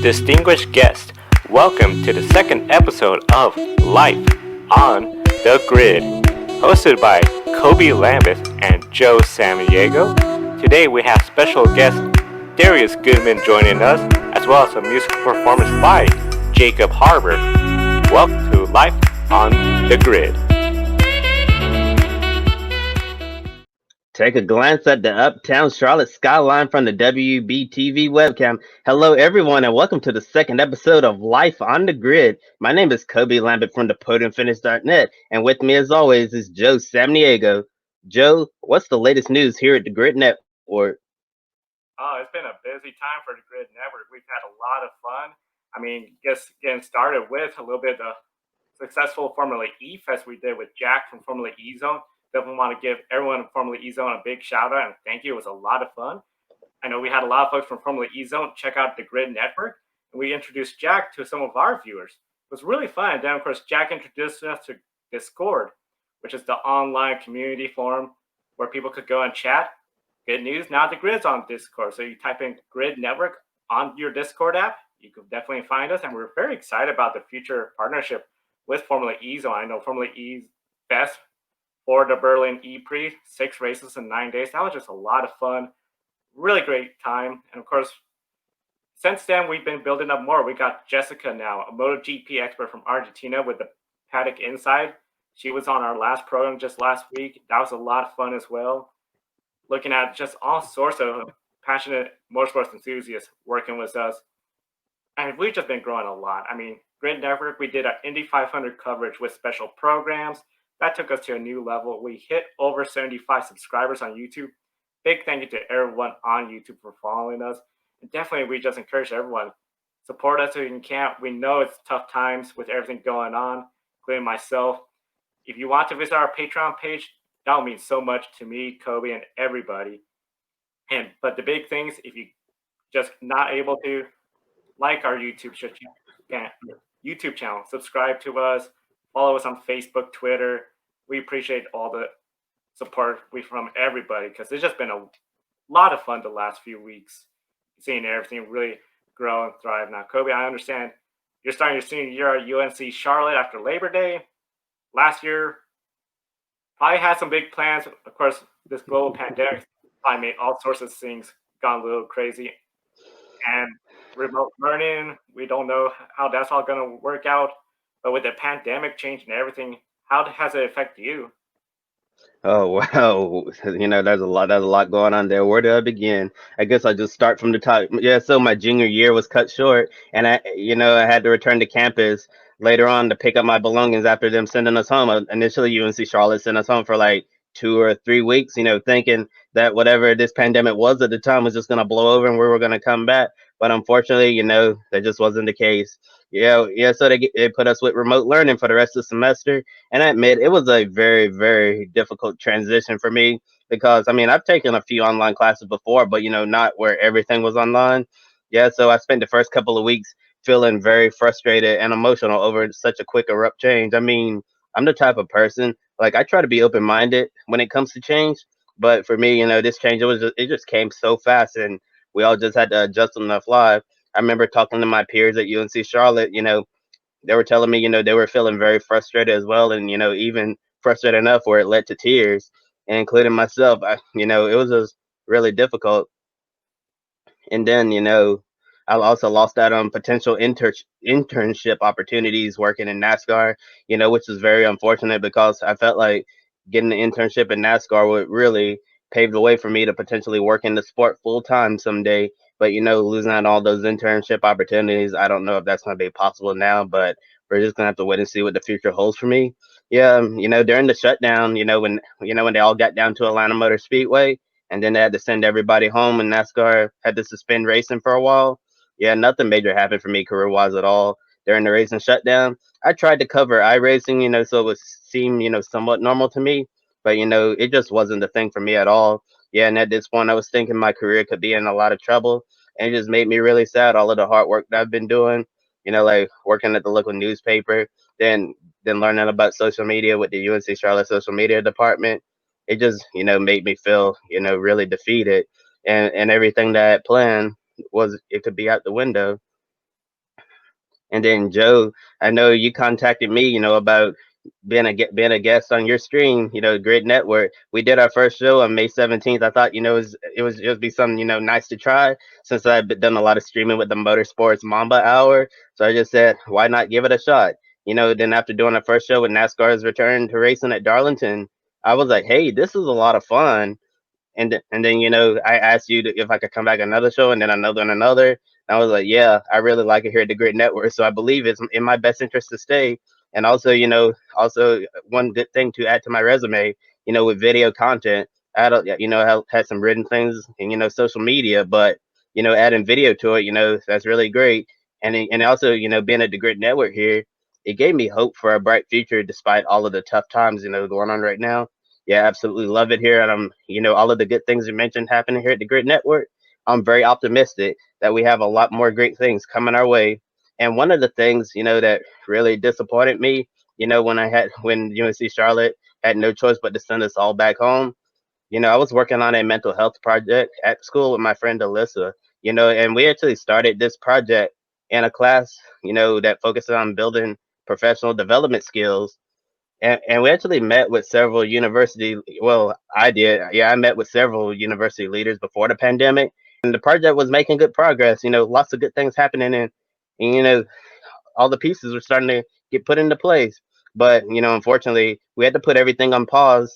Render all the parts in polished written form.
distinguished guests, welcome to the second episode of Life on the Grid, hosted by Kobe Lambeth and Joe Samaniego. Today we have special guest Darius Goodman joining us, as well as a musical performance by Jacob Harbour. Welcome to Life on the Grid. Take a glance at the uptown Charlotte skyline from the WBTV webcam. Hello, everyone, and welcome to the second episode of Life on the Grid. My name is Kobe Lambeth from the PodiumFinish.net, and with me, as always, is Joe Samaniego. Joe, what's the latest news here at the Grid Network? Oh, it's been a busy time for the Grid Network. We've had a lot of fun. Just getting started with a little bit of successful Formula E Fest we did with Jack from Formula E Zone. Definitely want to give everyone in Formula E Zone a big shout out and thank you. It was a lot of fun. I know we had a lot of folks from Formula E Zone check out the Grid Network, and we introduced Jack to some of our viewers. It was really fun. And then, of course, Jack introduced us to Discord, which is the online community forum where people could go and chat. Good news, now the Grid's on Discord. So you type in Grid Network on your Discord app, you can definitely find us. And we're very excited about the future partnership with Formula E Zone. I know Formula E Fest for the Berlin E-Prix, 6 races in 9 days. That was just a lot of fun. Really great time. And of course, since then, we've been building up more. We got Jessica now, a MotoGP expert from Argentina with the Paddock Inside. She was on our last program just last week. That was a lot of fun as well. Looking at just all sorts of passionate motorsports enthusiasts working with us. And we've just been growing a lot. Grid Network, we did our Indy 500 coverage with special programs. That took us to a new level. We hit over 75 subscribers on YouTube. Big thank you to everyone on YouTube for following us. And definitely, we just encourage everyone, support us if you can. We know it's tough times with everything going on, including myself. If you want to visit our Patreon page, that would mean so much to me, Kobe, and everybody. But the big things, if you just not able to, like our YouTube channel, subscribe to us, follow us on Facebook, Twitter. We appreciate all the support from everybody because it's just been a lot of fun the last few weeks, seeing everything really grow and thrive. Now, Kobe, I understand you're starting your senior year at UNC Charlotte after Labor Day. Last year, probably had some big plans. Of course, this global pandemic probably made all sorts of things gone a little crazy. And remote learning, we don't know how that's all going to work out. But with the pandemic changing everything, how has it affected you? Oh wow, there's a lot going on there. Where do I begin? I guess I'll just start from the top. Yeah, so my junior year was cut short, and I had to return to campus later on to pick up my belongings after them sending us home. Initially, UNC Charlotte sent us home for like 2 or 3 weeks, thinking that whatever this pandemic was at the time was just gonna blow over and we were gonna come back. But unfortunately, that just wasn't the case. Yeah. So they put us with remote learning for the rest of the semester, and I admit it was a very, very difficult transition for me because I've taken a few online classes before, but not where everything was online. Yeah, so I spent the first couple of weeks feeling very frustrated and emotional over such a quick abrupt change. I'm the type of person like I try to be open minded when it comes to change, but for me, this change it just came so fast, and we all just had to adjust on the fly. I remember talking to my peers at UNC Charlotte. They were telling me, they were feeling very frustrated as well, and even frustrated enough where it led to tears, and including myself. It was just really difficult. And then, I also lost out on potential internship opportunities working in NASCAR, which is very unfortunate because I felt like getting an internship in NASCAR would really pave the way for me to potentially work in the sport full time someday. But, losing out on all those internship opportunities, I don't know if that's going to be possible now, but we're just going to have to wait and see what the future holds for me. Yeah, during the shutdown, when they all got down to Atlanta Motor Speedway, and then they had to send everybody home, and NASCAR had to suspend racing for a while. Yeah, nothing major happened for me career-wise at all during the racing shutdown. I tried to cover iRacing, so it would seem, somewhat normal to me, but it just wasn't the thing for me at all. Yeah, and at this point, I was thinking my career could be in a lot of trouble, and it just made me really sad. All of the hard work that I've been doing, like working at the local newspaper, then learning about social media with the UNC Charlotte social media department. It just, made me feel, really defeated, and everything that I had planned it could be out the window. And then Joe, I know you contacted me, about being a guest on your stream, Grid Network. We did our first show on May 17th. I thought, it would be something, nice to try since I've done a lot of streaming with the Motorsports Mamba Hour. So I just said, why not give it a shot? Then after doing the first show with NASCAR's return to racing at Darlington, I was like, hey, this is a lot of fun. And then I asked you if I could come back another show, and then another and another. And I was like, yeah, I really like it here at the Grid Network, so I believe it's in my best interest to stay. And also, also one good thing to add to my resume, with video content, I had had some written things and social media, but adding video to it, that's really great. And also, being at the Grid Network here, it gave me hope for a bright future despite all of the tough times going on right now. Yeah, absolutely love it here. And all of the good things you mentioned happening here at the Grid Network. I'm very optimistic that we have a lot more great things coming our way. And one of the things, that really disappointed me, when UNC Charlotte had no choice but to send us all back home. I was working on a mental health project at school with my friend Alyssa, and we actually started this project in a class, that focuses on building professional development skills. And we actually met with several university. Well, I did. Yeah, I met with several university leaders before the pandemic, and the project was making good progress. Lots of good things happening, and all the pieces were starting to get put into place. But unfortunately, we had to put everything on pause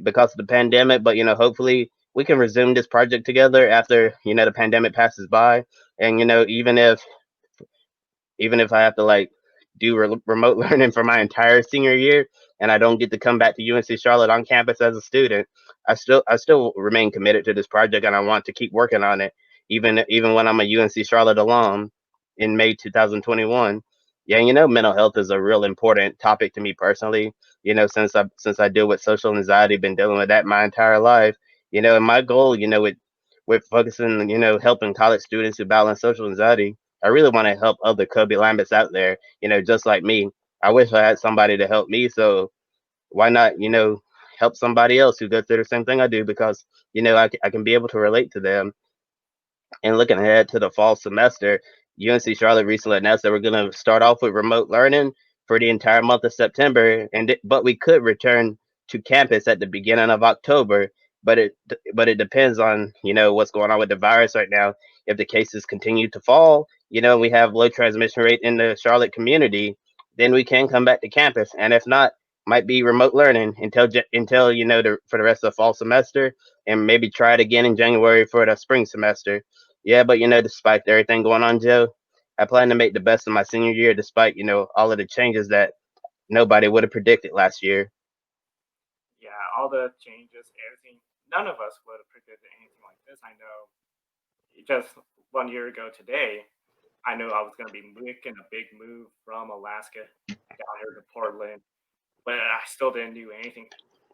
because of the pandemic. But hopefully, we can resume this project together after the pandemic passes by. And even if I have to like do remote learning for my entire senior year and I don't get to come back to UNC Charlotte on campus as a student, I still remain committed to this project and I want to keep working on it even when I'm a UNC Charlotte alum in May 2021. Yeah, mental health is a real important topic to me personally. Since I deal with social anxiety, been dealing with that my entire life. And my goal, with focusing, helping college students who balance social anxiety, I really want to help other Kobe Lambeths out there, just like me. I wish I had somebody to help me, so why not, help somebody else who goes through the same thing I do because, I can be able to relate to them. And looking ahead to the fall semester, UNC Charlotte recently announced that we're going to start off with remote learning for the entire month of September, but we could return to campus at the beginning of October. But it depends on what's going on with the virus right now. If the cases continue to fall, we have low transmission rate in the Charlotte community, then we can come back to campus. And if not, might be remote learning until for the rest of the fall semester, and maybe try it again in January for the spring semester. Yeah, but despite everything going on, Joe, I plan to make the best of my senior year despite, all of the changes that nobody would have predicted last year. Yeah, all the changes, everything. None of us would have predicted anything like this. I know just 1 year ago today, I knew I was going to be making a big move from Alaska down here to Portland, but I still didn't do anything.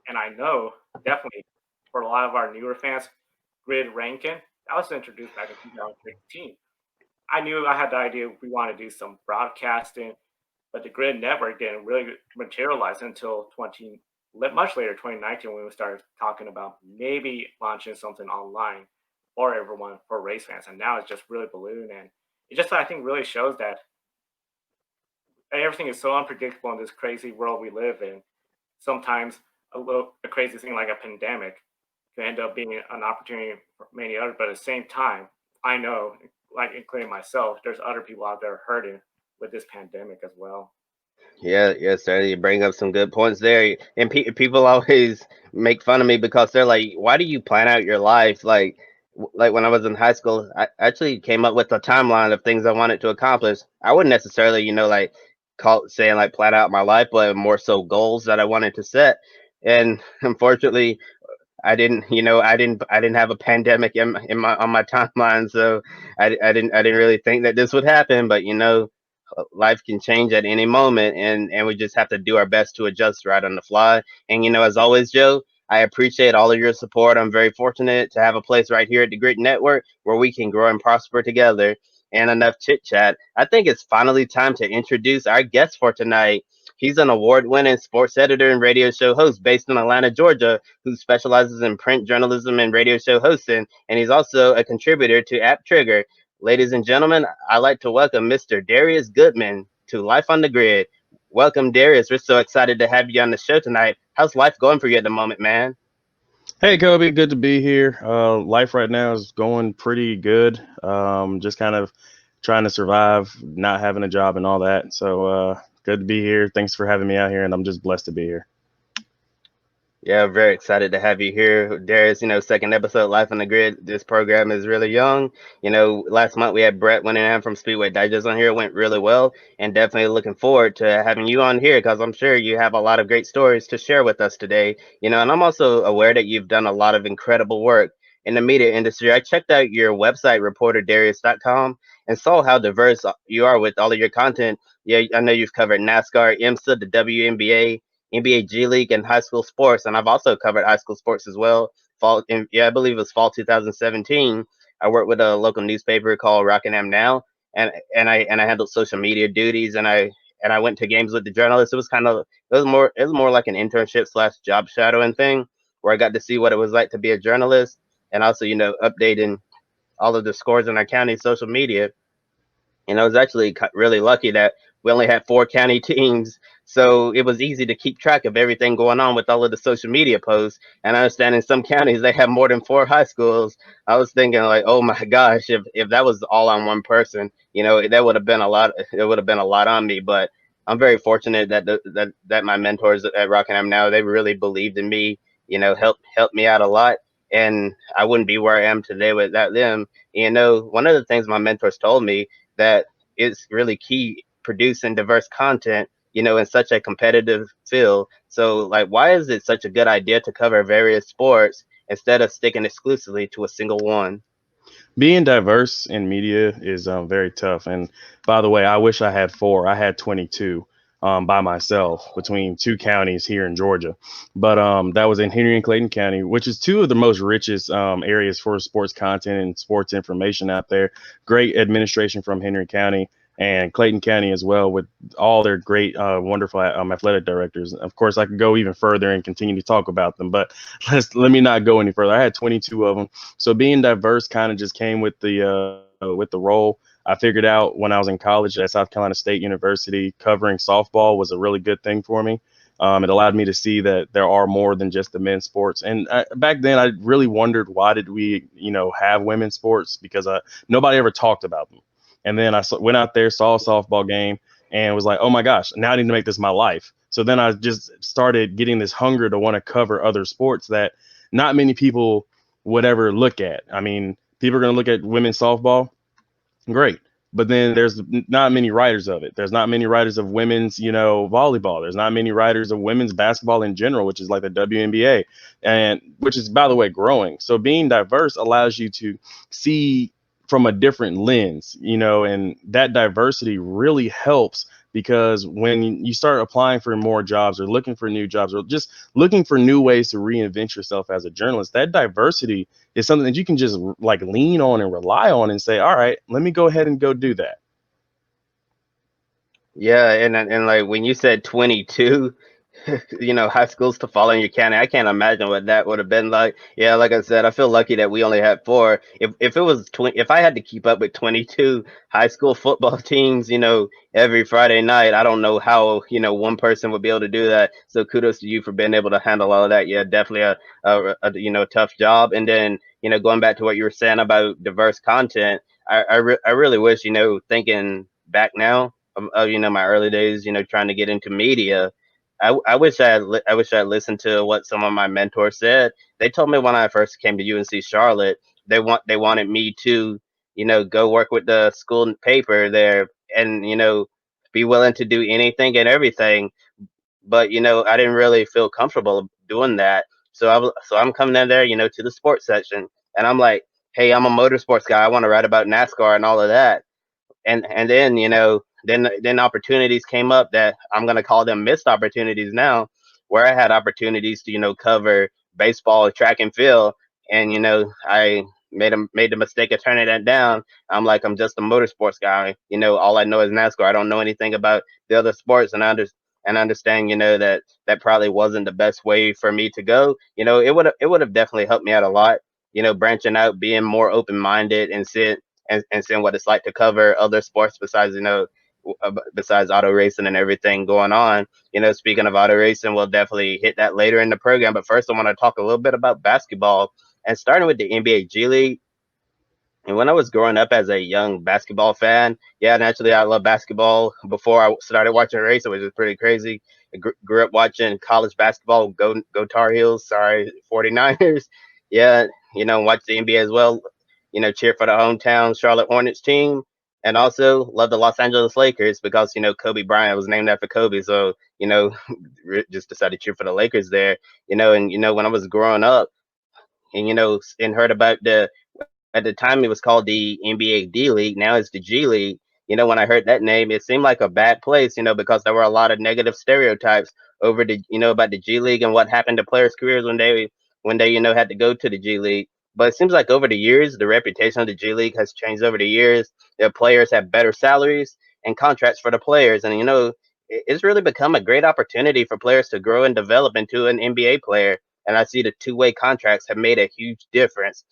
And I know definitely for a lot of our newer fans, Grid Rankin, that was introduced back in 2015. I knew I had the idea we want to do some broadcasting, but the Grid Network didn't really materialize until 20, much later, 2019, when we started talking about maybe launching something online for everyone, for race fans. And now it's just really ballooned. And it just, I think, really shows that everything is so unpredictable in this crazy world we live in. Sometimes a crazy thing like a pandemic can end up being an opportunity for many others. But at the same time, I know, like including myself, there's other people out there hurting with this pandemic as well. Yeah, yes, sir. You bring up some good points there, and people always make fun of me because they're like, "Why do you plan out your life?" Like when I was in high school, I actually came up with a timeline of things I wanted to accomplish. I wouldn't necessarily, like call saying like plan out my life, but more so goals that I wanted to set. And unfortunately, I didn't have a pandemic in my on my timeline, so I didn't really think that this would happen. But life can change at any moment, and we just have to do our best to adjust right on the fly. And as always, Joe, I appreciate all of your support. I'm very fortunate to have a place right here at the Grit Network where we can grow and prosper together. And enough chit chat. I think it's finally time to introduce our guest for tonight. He's an award-winning sports editor and radio show host based in Atlanta, Georgia, who specializes in print journalism and radio show hosting, and he's also a contributor to App Trigger. Ladies and gentlemen, I'd like to welcome Mr. Darius Goodman to Life on the Grid. Welcome, Darius. We're so excited to have you on the show tonight. How's life going for you at the moment, man? Hey, Kobe, good to be here. Life right now is going pretty good. Just kind of trying to survive, not having a job and all that. So, good to be here. Thanks for having me out here, and I'm just blessed to be here. Yeah, very excited to have you here, Darius. Second episode, Life on the Grid. This program is really young. Last month we had Brett Winningham from Speedway Digest on here. It went really well, and definitely looking forward to having you on here because I'm sure you have a lot of great stories to share with us today. And I'm also aware that you've done a lot of incredible work in the media industry. I checked out your website, reporterdarius.com, and saw how diverse you are with all of your content. Yeah, I know you've covered NASCAR, IMSA, the WNBA, NBA G League, and high school sports. And I've also covered high school sports as well. I believe it was fall 2017. I worked with a local newspaper called Rockingham Now, and I handled social media duties, and I went to games with the journalists. It was more like an internship slash job shadowing thing where I got to see what it was like to be a journalist, and also updating all of the scores in our county social media. And I was actually really lucky that we only had four county teams, so it was easy to keep track of everything going on with all of the social media posts. And I understand in some counties they have more than four high schools. I was thinking like, oh my gosh, if that was all on one person, that would have been a lot. It would have been a lot on me. But I'm very fortunate that my mentors at Rockingham Now, they really believed in me. Helped me out a lot, and I wouldn't be where I am today without them. One of the things my mentors told me that is really key producing diverse content, in such a competitive field. So, like, why is it such a good idea to cover various sports instead of sticking exclusively to a single one? Being diverse in media is very tough. And by the way, I wish I had four. I had 22 by myself between two counties here in Georgia. But that was in Henry and Clayton County, which is two of the most richest areas for sports content and sports information out there. Great administration from Henry County and Clayton County as well, with all their great, wonderful athletic directors. Of course, I could go even further and continue to talk about them, but let me not go any further. I had 22 of them, so being diverse kind of just came with the role. I figured out when I was in college at South Carolina State University, covering softball was a really good thing for me. It allowed me to see that there are more than just the men's sports. And back then, I really wondered why did we, have women's sports, because nobody ever talked about them. And then went out there, saw a softball game, and was like, oh my gosh, now I need to make this my life. So then I just started getting this hunger to want to cover other sports that not many people would ever look at. I mean, people are going to look at women's softball, great. But then there's not many writers of it. There's not many writers of women's, volleyball. There's not many writers of women's basketball in general, which is like the WNBA, and which is, by the way, growing. So being diverse allows you to see from a different lens, and that diversity really helps, because when you start applying for more jobs or looking for new jobs or just looking for new ways to reinvent yourself as a journalist, that diversity is something that you can just like lean on and rely on and say, all right, let me go ahead and go do that. Yeah, and like when you said 22, high schools to follow in your county, I can't imagine what that would have been like. Yeah, like I said, I feel lucky that we only had four. If it was 20, if I had to keep up with 22 high school football teams, every Friday night, I don't know how, one person would be able to do that. So kudos to you for being able to handle all of that. Yeah, definitely a tough job. And then, going back to what you were saying about diverse content, I really wish, thinking back now of my early days, trying to get into media. I wish I listened to what some of my mentors said. They told me when I first came to UNC Charlotte, they wanted me to, go work with the school paper there, and be willing to do anything and everything. But I didn't really feel comfortable doing that. So I'm coming in there, to the sports section, and I'm like, hey, I'm a motorsports guy. I want to write about NASCAR and all of that. And then then opportunities came up that I'm going to call them missed opportunities now, where I had opportunities to cover baseball, track and field, and I made the mistake of turning that down. I'm like, I'm just a motorsports guy. All I know is NASCAR. I don't know anything about the other sports, and understand that probably wasn't the best way for me to go. It would have definitely helped me out a lot. Branching out, being more open minded, and and seeing what it's like to cover other sports besides, besides auto racing and everything going on. Speaking of auto racing, we'll definitely hit that later in the program. But first, I want to talk a little bit about basketball and starting with the NBA G League. And when I was growing up as a young basketball fan, yeah, naturally I love basketball before I started watching racing, which is pretty crazy. I grew up watching college basketball, go Tar Heels, sorry, 49ers. Yeah, watch the NBA as well. Cheer for the hometown Charlotte Hornets team. And also love the Los Angeles Lakers because, Kobe Bryant was named after Kobe. So, just decided to cheer for the Lakers there. When I was growing up and heard about at the time it was called the NBA D League. Now it's the G League. When I heard that name, it seemed like a bad place, because there were a lot of negative stereotypes over about the G League and what happened to players' careers when they had to go to the G League. But it seems like over the years, the reputation of the G League has changed over the years. The players have better salaries and contracts for the players, and it's really become a great opportunity for players to grow and develop into an NBA player. And I see the two-way contracts have made a huge difference.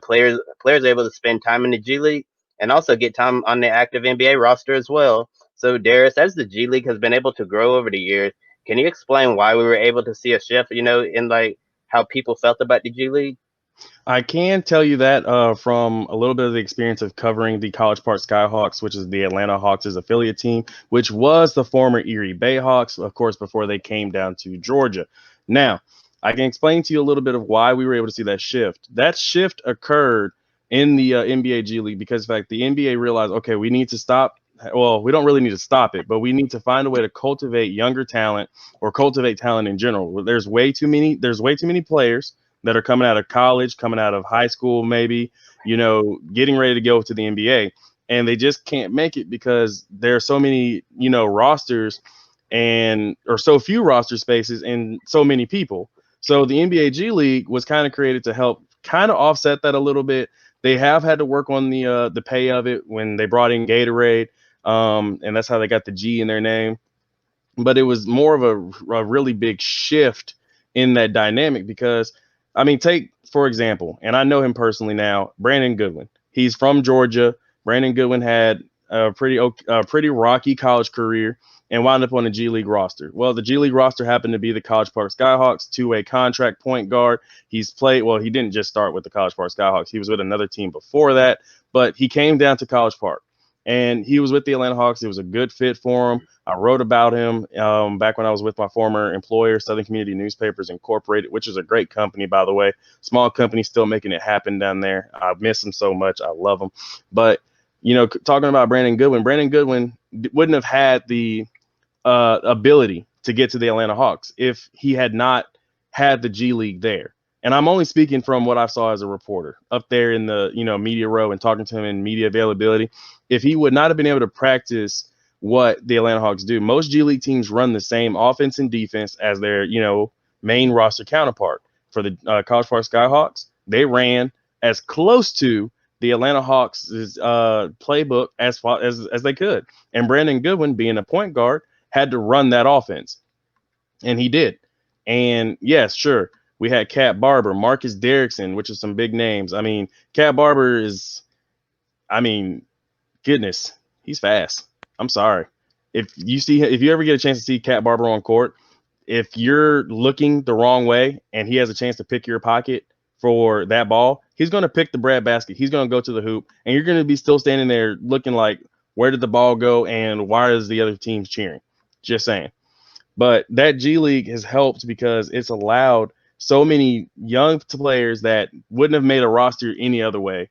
Players are able to spend time in the G League and also get time on the active NBA roster as well. So, Darius, as the G League has been able to grow over the years, can you explain why we were able to see a shift, in like how people felt about the G League? I can tell you that from a little bit of the experience of covering the College Park Skyhawks, which is the Atlanta Hawks' affiliate team, which was the former Erie Bayhawks, of course, before they came down to Georgia. Now, I can explain to you a little bit of why we were able to see that shift. That shift occurred in the NBA G League because, in fact, the NBA realized, okay, we need to stop. Well, we don't really need to stop it, but we need to find a way to cultivate younger talent or cultivate talent in general. There's way too many. There's way too many players that are coming out of college, coming out of high school, maybe, getting ready to go to the NBA. And they just can't make it because there are so many, rosters or so few roster spaces and so many people. So the NBA G League was kind of created to help kind of offset that a little bit. They have had to work on the pay of it when they brought in Gatorade, and that's how they got the G in their name. But it was more of a really big shift in that dynamic because, I mean, take for example, and I know him personally now, Brandon Goodwin. He's from Georgia. Brandon Goodwin had a pretty rocky college career and wound up on the G League roster. Well, the G League roster happened to be the College Park Skyhawks, two-way contract point guard. He's played, well, he didn't just start with the College Park Skyhawks. He was with another team before that, but he came down to College Park and he was with the Atlanta Hawks. It was a good fit for him. I wrote about him back when I was with my former employer, Southern Community Newspapers Incorporated, which is a great company, by the way. Small company, still making it happen down there. I miss him so much. I love him. But, talking about Brandon Goodwin wouldn't have had the ability to get to the Atlanta Hawks if he had not had the G League there. And I'm only speaking from what I saw as a reporter up there in the media row and talking to him in media availability. If he would not have been able to practice what the Atlanta Hawks do, most G League teams run the same offense and defense as their main roster counterpart. For the College Park Skyhawks, they ran as close to the Atlanta Hawks' playbook as they could. And Brandon Goodwin, being a point guard, had to run that offense. And he did. And yes, sure, we had Cat Barber, Marcus Derrickson, which is some big names. I mean, Cat Barber is, goodness, he's fast. I'm sorry. If you ever get a chance to see Cat Barber on court, if you're looking the wrong way and he has a chance to pick your pocket for that ball, he's going to pick the bread basket. He's going to go to the hoop, and you're going to be still standing there looking like, where did the ball go and why is the other team cheering? Just saying. But that G League has helped because it's allowed so many young players that wouldn't have made a roster any other way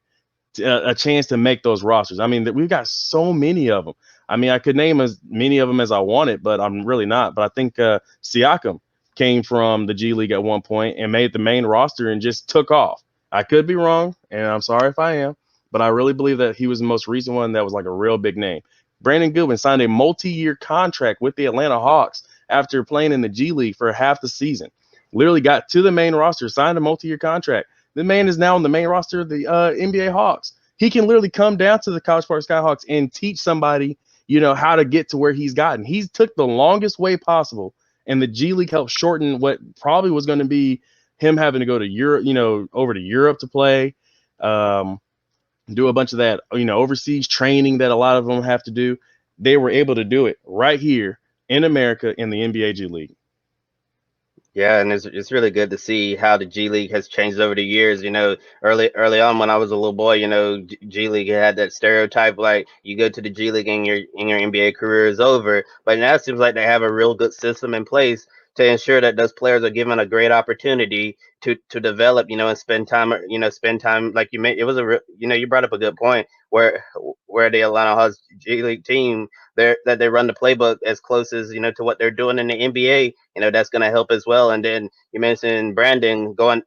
a chance to make those rosters. I mean, we've got so many of them. I mean, I could name as many of them as I wanted, but I'm really not. But I think Siakam came from the G League at one point and made the main roster and just took off. I could be wrong, and I'm sorry if I am, but I really believe that he was the most recent one that was like a real big name. Brandon Goodwin signed a multi-year contract with the Atlanta Hawks after playing in the G League for half the season. Literally got to the main roster, signed a multi-year contract. The man is now on the main roster of the NBA Hawks. He can literally come down to the College Park Skyhawks and teach somebody, how to get to where he's gotten. He's took the longest way possible, and the G League helped shorten what probably was going to be him having to go to Europe, over to Europe to play. do a bunch of that, overseas training that a lot of them have to do. They were able to do it right here in America in the NBA G League. Yeah, and it's really good to see how the G League has changed over the years. Early on when I was a little boy, G League had that stereotype like you go to the G League and your NBA career is over. But now it seems like they have a real good system in place to ensure that those players are given a great opportunity to develop, and spend time like you made. It was you brought up a good point where the Atlanta Hawks G League team that they run the playbook as close as to what they're doing in the NBA. That's going to help as well. And then you mentioned Brandon going,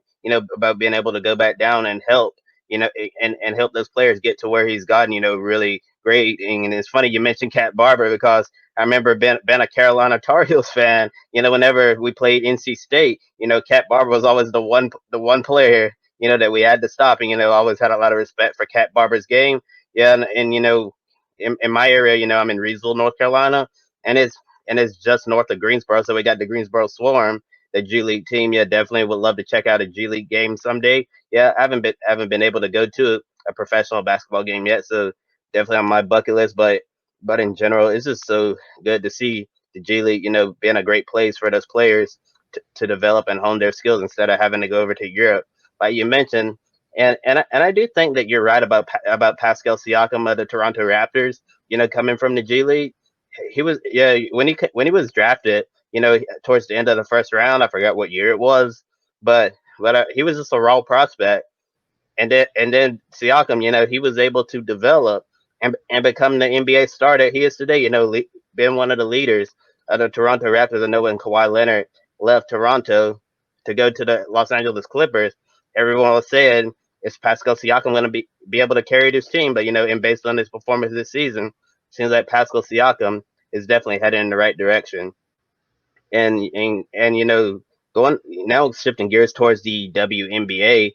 about being able to go back down and help, and help those players get to where he's gotten, really great. And it's funny you mentioned Cat Barber because I remember being a Carolina Tar Heels fan. Whenever we played NC State, Cat Barber was always the one player, that we had to stop. And always had a lot of respect for Cat Barber's game. Yeah, and in my area, I'm in Reidsville, North Carolina, and it's just north of Greensboro. So we got the Greensboro Swarm, the G League team. Yeah, definitely would love to check out a G League game someday. Yeah, I haven't been able to go to a professional basketball game yet, so definitely on my bucket list. But in general, it's just so good to see the G League, being a great place for those players to develop and hone their skills instead of having to go over to Europe, like you mentioned. And I do think that you're right about Pascal Siakam of the Toronto Raptors. Coming from the G League, he was when he was drafted. Towards the end of the first round, I forgot what year it was, but he was just a raw prospect. And then Siakam, he was able to develop and become the NBA star that he is today. Been one of the leaders of the Toronto Raptors. I know when Kawhi Leonard left Toronto to go to the Los Angeles Clippers, everyone was saying, "Is Pascal Siakam going to be able to carry this team?" But and based on his performance this season, seems like Pascal Siakam is definitely heading in the right direction. And going now shifting gears towards the WNBA.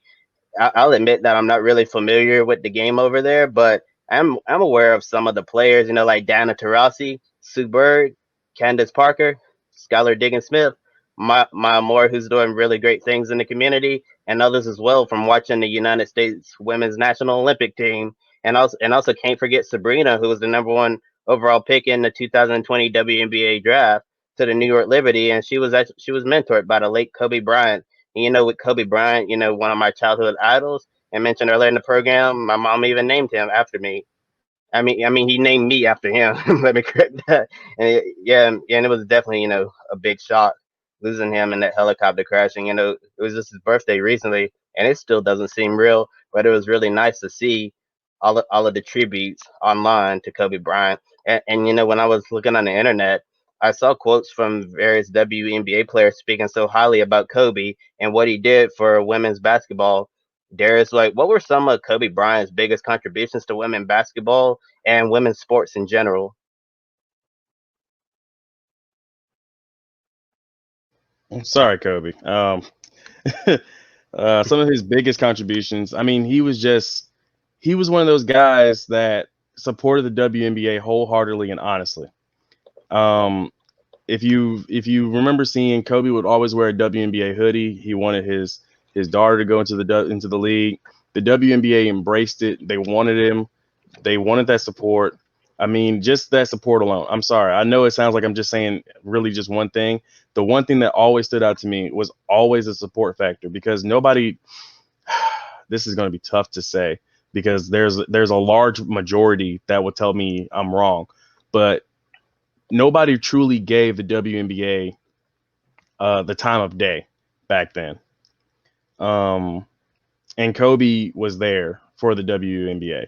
I'll admit that I'm not really familiar with the game over there, but I'm aware of some of the players, like Dana Taurasi, Sue Bird, Candace Parker, Skylar Diggins-Smith, Maya Moore, who's doing really great things in the community, and others as well from watching the United States Women's National Olympic Team, and also can't forget Sabrina, who was the number one overall pick in the 2020 WNBA draft to the New York Liberty, and she was mentored by the late Kobe Bryant. With Kobe Bryant, one of my childhood idols, and mentioned earlier in the program, my mom even named him after me. I mean, he named me after him. Let me correct that. And it was definitely, a big shock losing him in that helicopter crashing. It was just his birthday recently, and it still doesn't seem real, but it was really nice to see all of the tributes online to Kobe Bryant. And when I was looking on the internet, I saw quotes from various WNBA players speaking so highly about Kobe and what he did for women's basketball. Darius, like, what were some of Kobe Bryant's biggest contributions to women basketball and women's sports in general? I'm sorry, Kobe. Some of his biggest contributions. I mean, he was one of those guys that supported the WNBA wholeheartedly and honestly. Um, if you remember seeing, Kobe would always wear a WNBA hoodie. He wanted his daughter to go into the league. The WNBA embraced it. They wanted him. They wanted that support. I mean, just that support alone. I'm sorry. I know it sounds like I'm just saying really just one thing. The one thing that always stood out to me was always a support factor because nobody. This is going to be tough to say because there's a large majority that will tell me I'm wrong, but nobody truly gave the WNBA the time of day back then. Um, and Kobe was there for the WNBA,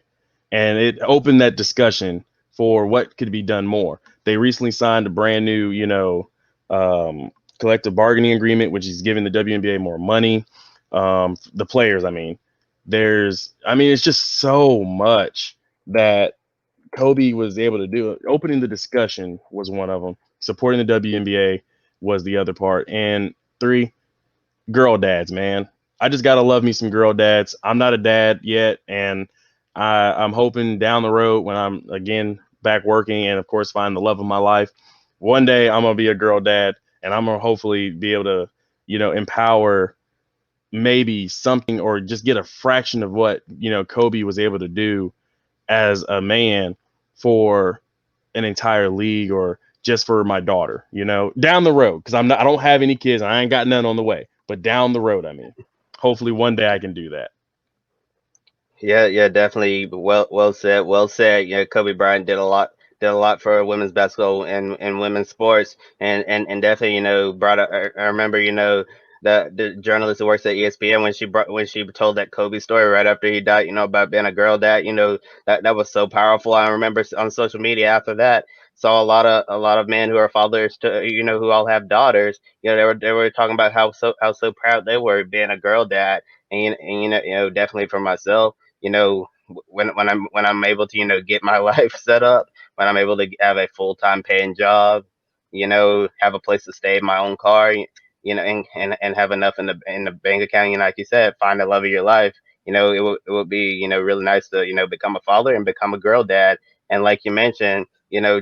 and it opened that discussion for what could be done more. They recently signed a brand new, collective bargaining agreement, which is giving the WNBA more money. The players, it's just so much that Kobe was able to do. Opening the discussion was one of them. Supporting the WNBA was the other part. And three, girl dads, man. I just gotta love me some girl dads. I'm not a dad yet, and I'm hoping down the road when I'm again back working and of course find the love of my life, one day I'm gonna be a girl dad, and I'm gonna hopefully be able to, empower maybe something, or just get a fraction of what, Kobe was able to do as a man for an entire league, or just for my daughter, down the road. Cause I don't have any kids. I ain't got none on the way, but down the road, I mean, hopefully one day I can do that. Yeah, yeah, definitely. Well said. Well said. Yeah, Kobe Bryant did a lot for women's basketball and women's sports, and definitely, brought up. I remember, the journalist who works at ESPN, when she told that Kobe story right after he died, about being a girl dad. That was so powerful. I remember on social media after that, saw a lot of men who are fathers to, who all have daughters. They were talking about how so proud they were being a girl dad, and definitely for myself, when I'm able to, get my life set up, when I'm able to have a full-time paying job, have a place to stay in my own car, and have enough in the bank account, like you said, find the love of your life. It would be, really nice to, become a father and become a girl dad. And like you mentioned,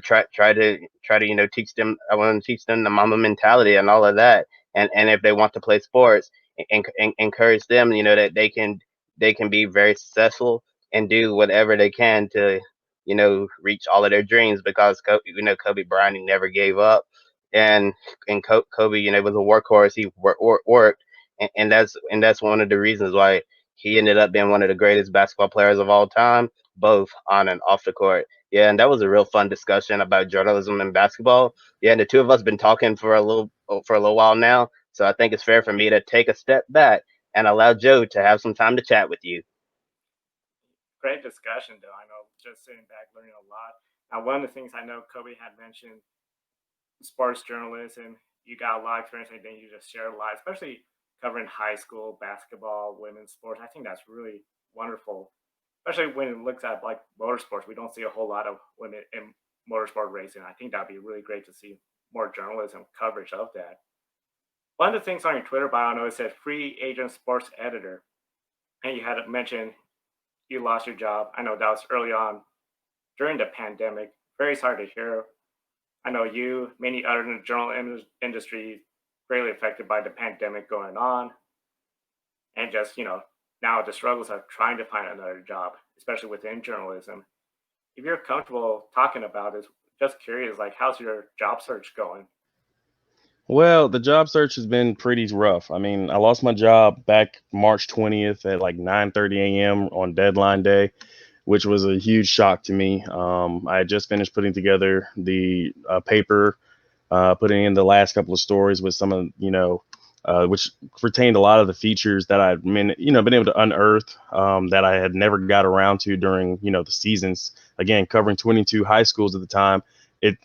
try to teach them. I want to teach them the mama mentality and all of that. And if they want to play sports, encourage them, that they can be very successful and do whatever they can to, reach all of their dreams, because Kobe Bryant, he never gave up. And Kobe, was a workhorse. He worked, and that's one of the reasons why he ended up being one of the greatest basketball players of all time, both on and off the court. Yeah, and that was a real fun discussion about journalism and basketball. Yeah, and the two of us been talking for a little while now, so I think it's fair for me to take a step back and allow Joe to have some time to chat with you. Great discussion, though. I know just sitting back learning a lot. Now, one of the things I know Kobe had mentioned, sports journalism, you got a lot of experience, and then you just share a lot, especially covering high school basketball, women's sports. I think that's really wonderful, especially when it looks at like motorsports. We don't see a whole lot of women in motorsport racing. I think that'd be really great to see more journalism coverage of that. One of the things on your Twitter bio, I know it said free agent sports editor, and you had mentioned you lost your job. I know that was early on during the pandemic. Very sorry to hear. I know you, many other in the journal industry, greatly affected by the pandemic going on, and just now the struggles of trying to find another job, especially within journalism. If you're comfortable talking about it, just curious, like how's your job search going? Well, the job search has been pretty rough. I mean, I lost my job back March 20th at like 9:30 a.m. on deadline day, which was a huge shock to me. I had just finished putting together the paper, putting in the last couple of stories with some of, which retained a lot of the features that I'd been able to unearth, that I had never got around to during, the seasons. Again, covering 22 high schools at the time,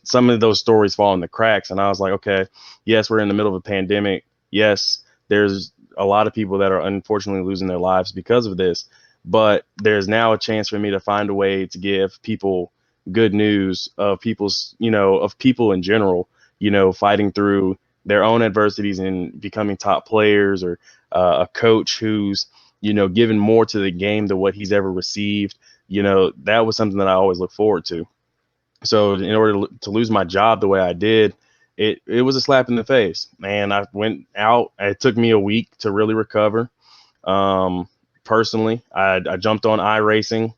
some of those stories fall in the cracks. And I was like, okay, yes, we're in the middle of a pandemic. Yes, there's a lot of people that are unfortunately losing their lives because of this. But there's now a chance for me to find a way to give people good news of of people in general, fighting through their own adversities and becoming top players, or a coach who's, given more to the game than what he's ever received. That was something that I always look forward to. So in order to lose my job the way I did, it was a slap in the face, man. I went out. It took me a week to really recover. Um, Personally, I jumped on iRacing,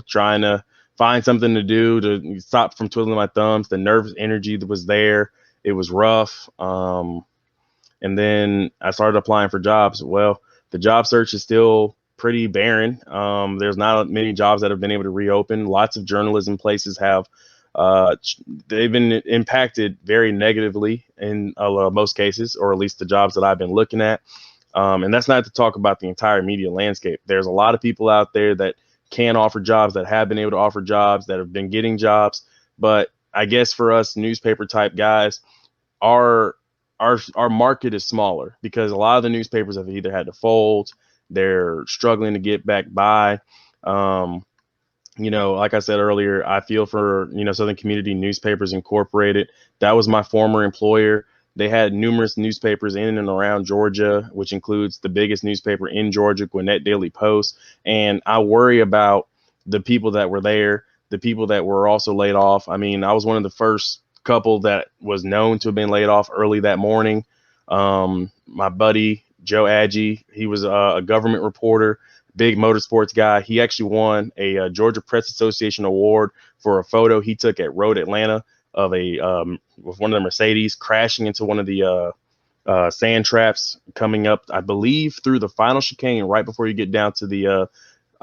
trying to find something to do to stop from twiddling my thumbs. The nervous energy that was there, it was rough. And then I started applying for jobs. Well, the job search is still pretty barren. There's not many jobs that have been able to reopen. Lots of journalism places have, uh, they've been impacted very negatively in most cases, or at least the jobs that I've been looking at. And that's not to talk about the entire media landscape. There's a lot of people out there that can offer jobs, that have been able to offer jobs, that have been getting jobs. But I guess for us newspaper type guys, our our market is smaller because a lot of the newspapers have either had to fold, they're struggling to get back by. Um, like I said earlier, I feel for, Southern Community Newspapers Incorporated. That was my former employer. They had numerous newspapers in and around Georgia, which includes the biggest newspaper in Georgia, Gwinnett Daily Post. And I worry about the people that were there, the people that were also laid off. I mean, I was one of the first couple that was known to have been laid off early that morning. My buddy Joe Agee. He was a government reporter, big motorsports guy. He actually won a Georgia Press Association award for a photo he took at Road Atlanta of with one of the Mercedes crashing into one of the sand traps coming up, I believe, through the final chicane right before you get down to the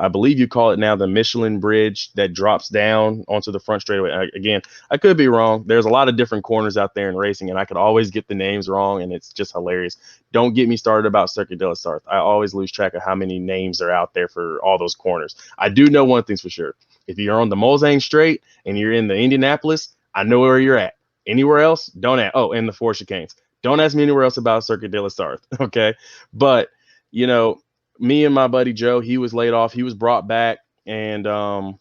I believe you call it now the Michelin Bridge that drops down onto the front straightaway. Again, I could be wrong. There's a lot of different corners out there in racing, and I could always get the names wrong, and it's just hilarious. Don't get me started about Circuit de la Sarthe. I always lose track of how many names are out there for all those corners. I do know one thing's for sure. If you're on the Mulsanne Straight and you're in the Indianapolis, I know where you're at. Anywhere else, don't ask. Oh, and the four chicanes. Don't ask me anywhere else about Circuit de la Sarthe, okay? But, me and my buddy Joe, he was laid off. He was brought back, and I'm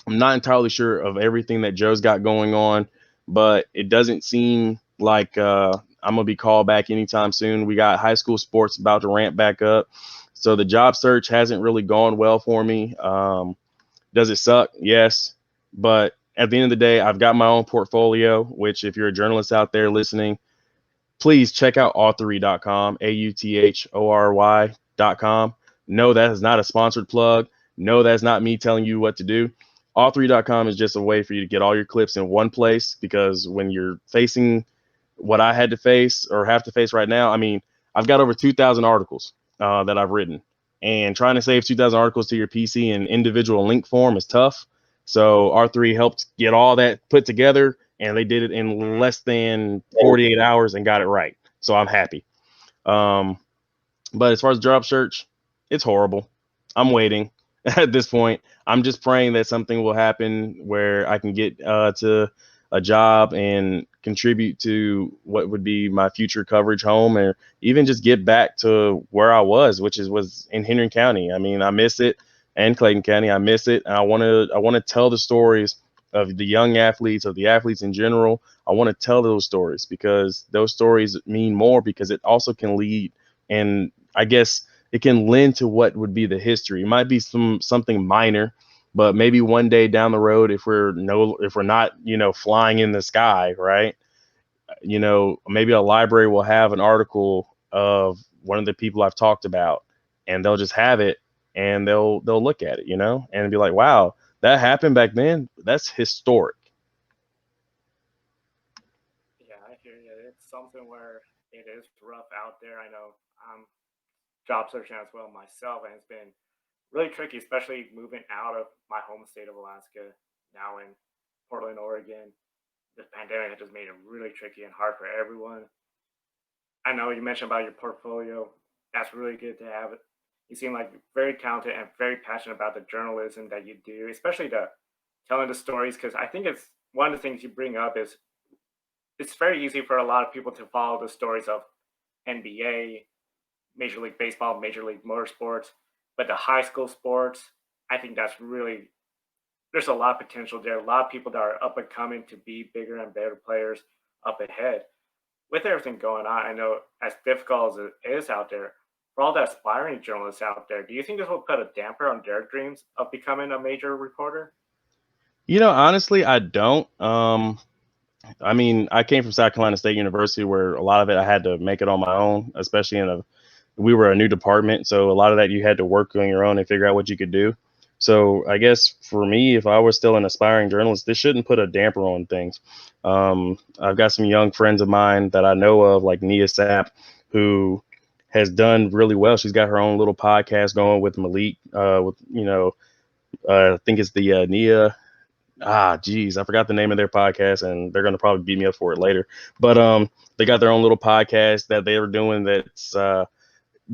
not entirely sure of everything that Joe's got going on, but it doesn't seem like I'm going to be called back anytime soon. We got high school sports about to ramp back up, so the job search hasn't really gone well for me. Does it suck? Yes, but at the end of the day, I've got my own portfolio, which if you're a journalist out there listening, please check out authorry.com, authorY.com. No, that is not a sponsored plug. No, that's not me telling you what to do. Authorry.com is just a way for you to get all your clips in one place, because when you're facing what I had to face or have to face right now, I mean, I've got over 2,000 articles that I've written, and trying to save 2,000 articles to your PC in individual link form is tough. So R3 helped get all that put together, and they did it in less than 48 hours and got it right. So I'm happy. But as far as job search, it's horrible. I'm waiting at this point. I'm just praying that something will happen where I can get to a job and contribute to what would be my future coverage home, or even just get back to where I was, which was in Henry County. I mean, I miss it, and Clayton County, I miss it. And I want to tell the stories of the young athletes, of the athletes in general. I want to tell those stories because those stories mean more, because it also can lead, and I guess it can lend to what would be the history. It might be something minor, but maybe one day down the road, if we're not, flying in the sky, right? Maybe a library will have an article of one of the people I've talked about, and they'll just have it, and they'll look at it, and be like, wow, that happened back then. That's historic. Yeah, I hear you. It's something where it is rough out there. I know I'm job searching as well myself, and it's been really tricky, especially moving out of my home state of Alaska, now in Portland, Oregon. The pandemic has just made it really tricky and hard for everyone. I know you mentioned about your portfolio. That's really good to have. You seem like very talented and very passionate about the journalism that you do, especially the telling the stories. Because I think it's one of the things you bring up is it's very easy for a lot of people to follow the stories of NBA, Major League Baseball, Major League Motorsports, but the high school sports, I think that's really there's a lot of potential there. A lot of people that are up and coming to be bigger and better players up ahead. With everything going on, I know as difficult as it is out there, for all the aspiring journalists out there, do you think this will put a damper on their dreams of becoming a major reporter? Honestly, I don't. I mean, I came from South Carolina State University, where a lot of it I had to make it on my own, especially we were a new department. So a lot of that you had to work on your own and figure out what you could do. So I guess for me, if I was still an aspiring journalist, this shouldn't put a damper on things. I've got some young friends of mine that I know of, like Nia Sapp, who has done really well. She's got her own little podcast going with Malik, I think it's the Nia. Geez, I forgot the name of their podcast, and they're going to probably beat me up for it later. But they got their own little podcast that they were doing that's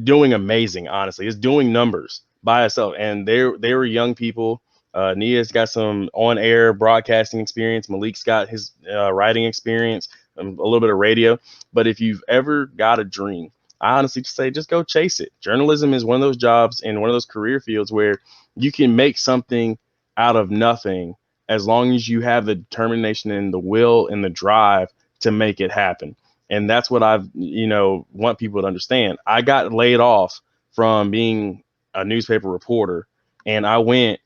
doing amazing. Honestly, it's doing numbers by itself, and they were young people. Nia's got some on-air broadcasting experience. Malik's got his writing experience, a little bit of radio. But if you've ever got a dream, I honestly say just go chase it. Journalism is one of those jobs and one of those career fields where you can make something out of nothing as long as you have the determination and the will and the drive to make it happen. And that's what I've, want people to understand. I got laid off from being a newspaper reporter, and I went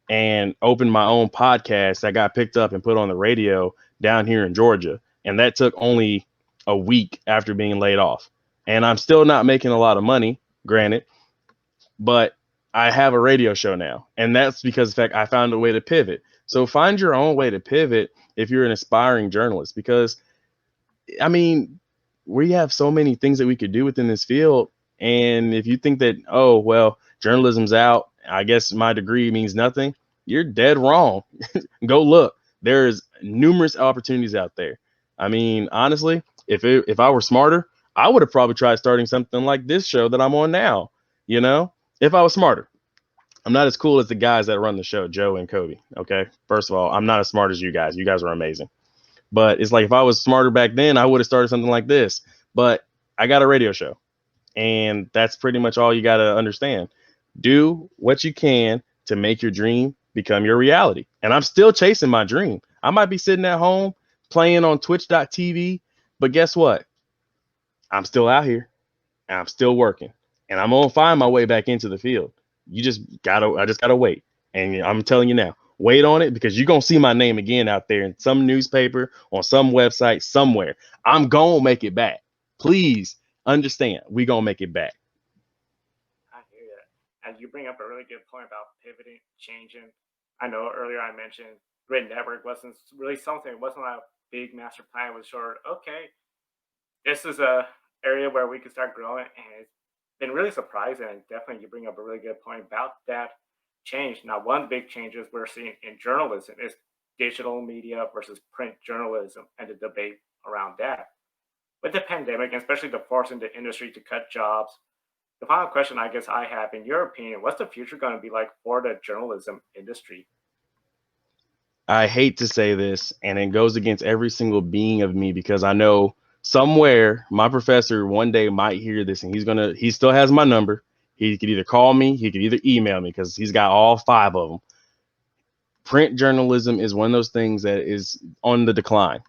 and opened my own podcast that got picked up and put on the radio down here in Georgia. And that took only a week after being laid off. and I'm still not making a lot of money, granted, but I have a radio show now. And that's because, in fact, I found a way to pivot. So find your own way to pivot if you're an aspiring journalist, because I mean, we have so many things that we could do within this field. And if you think that, oh, well, journalism's out, I guess my degree means nothing, you're dead wrong. Go look. There's numerous opportunities out there. I mean, honestly, if I were smarter, I would have probably tried starting something like this show that I'm on now, you know, if I was smarter. I'm not as cool as the guys that run the show, Joe and Kobe. Okay. First of all, I'm not as smart as you guys. You guys are amazing. But it's like if I was smarter back then, I would have started something like this. But I got a radio show, and that's pretty much all you got to understand. Do what you can to make your dream become your reality. And I'm still chasing my dream. I might be sitting at home playing on twitch.tv, but guess what? I'm still out here and I'm still working, and I'm going to find my way back into the field. I just gotta wait. And I'm telling you now, wait on it, because you're going to see my name again out there in some newspaper, on some website, somewhere. I'm going to make it back. Please understand, we going to make it back. I hear that. And you bring up a really good point about pivoting, changing. I know earlier I mentioned Grid Network wasn't really something, it wasn't a big master plan. It was sort of, okay, this is a area where we could start growing, and it's been really surprising. And definitely, you bring up a really good point about that change. Now, one big changes we're seeing in journalism is digital media versus print journalism and the debate around that. With the pandemic, and especially the forcing the industry to cut jobs, the final question I guess I have, in your opinion, what's the future going to be like for the journalism industry? I hate to say this, and it goes against every single being of me, because I know somewhere my professor one day might hear this, and he still has my number. He could either call me, he could either email me, because he's got all 5 of them. Print journalism is one of those things that is on the decline.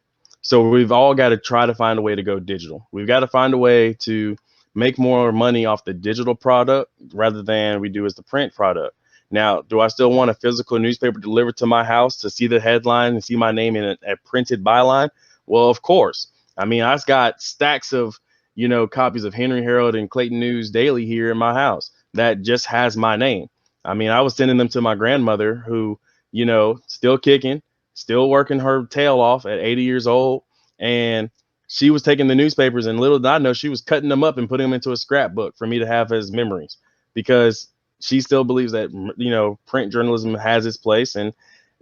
So we've all got to try to find a way to go digital. We've got to find a way to make more money off the digital product rather than we do as the print product. Now, do I still want a physical newspaper delivered to my house to see the headline and see my name in a printed byline? Well, of course. I mean, I've got stacks of, copies of Henry Herald and Clayton News Daily here in my house that just has my name. I mean, I was sending them to my grandmother, who, still kicking, still working her tail off at 80 years old. And she was taking the newspapers, and little did I know, she was cutting them up and putting them into a scrapbook for me to have as memories, because she still believes that, print journalism has its place. And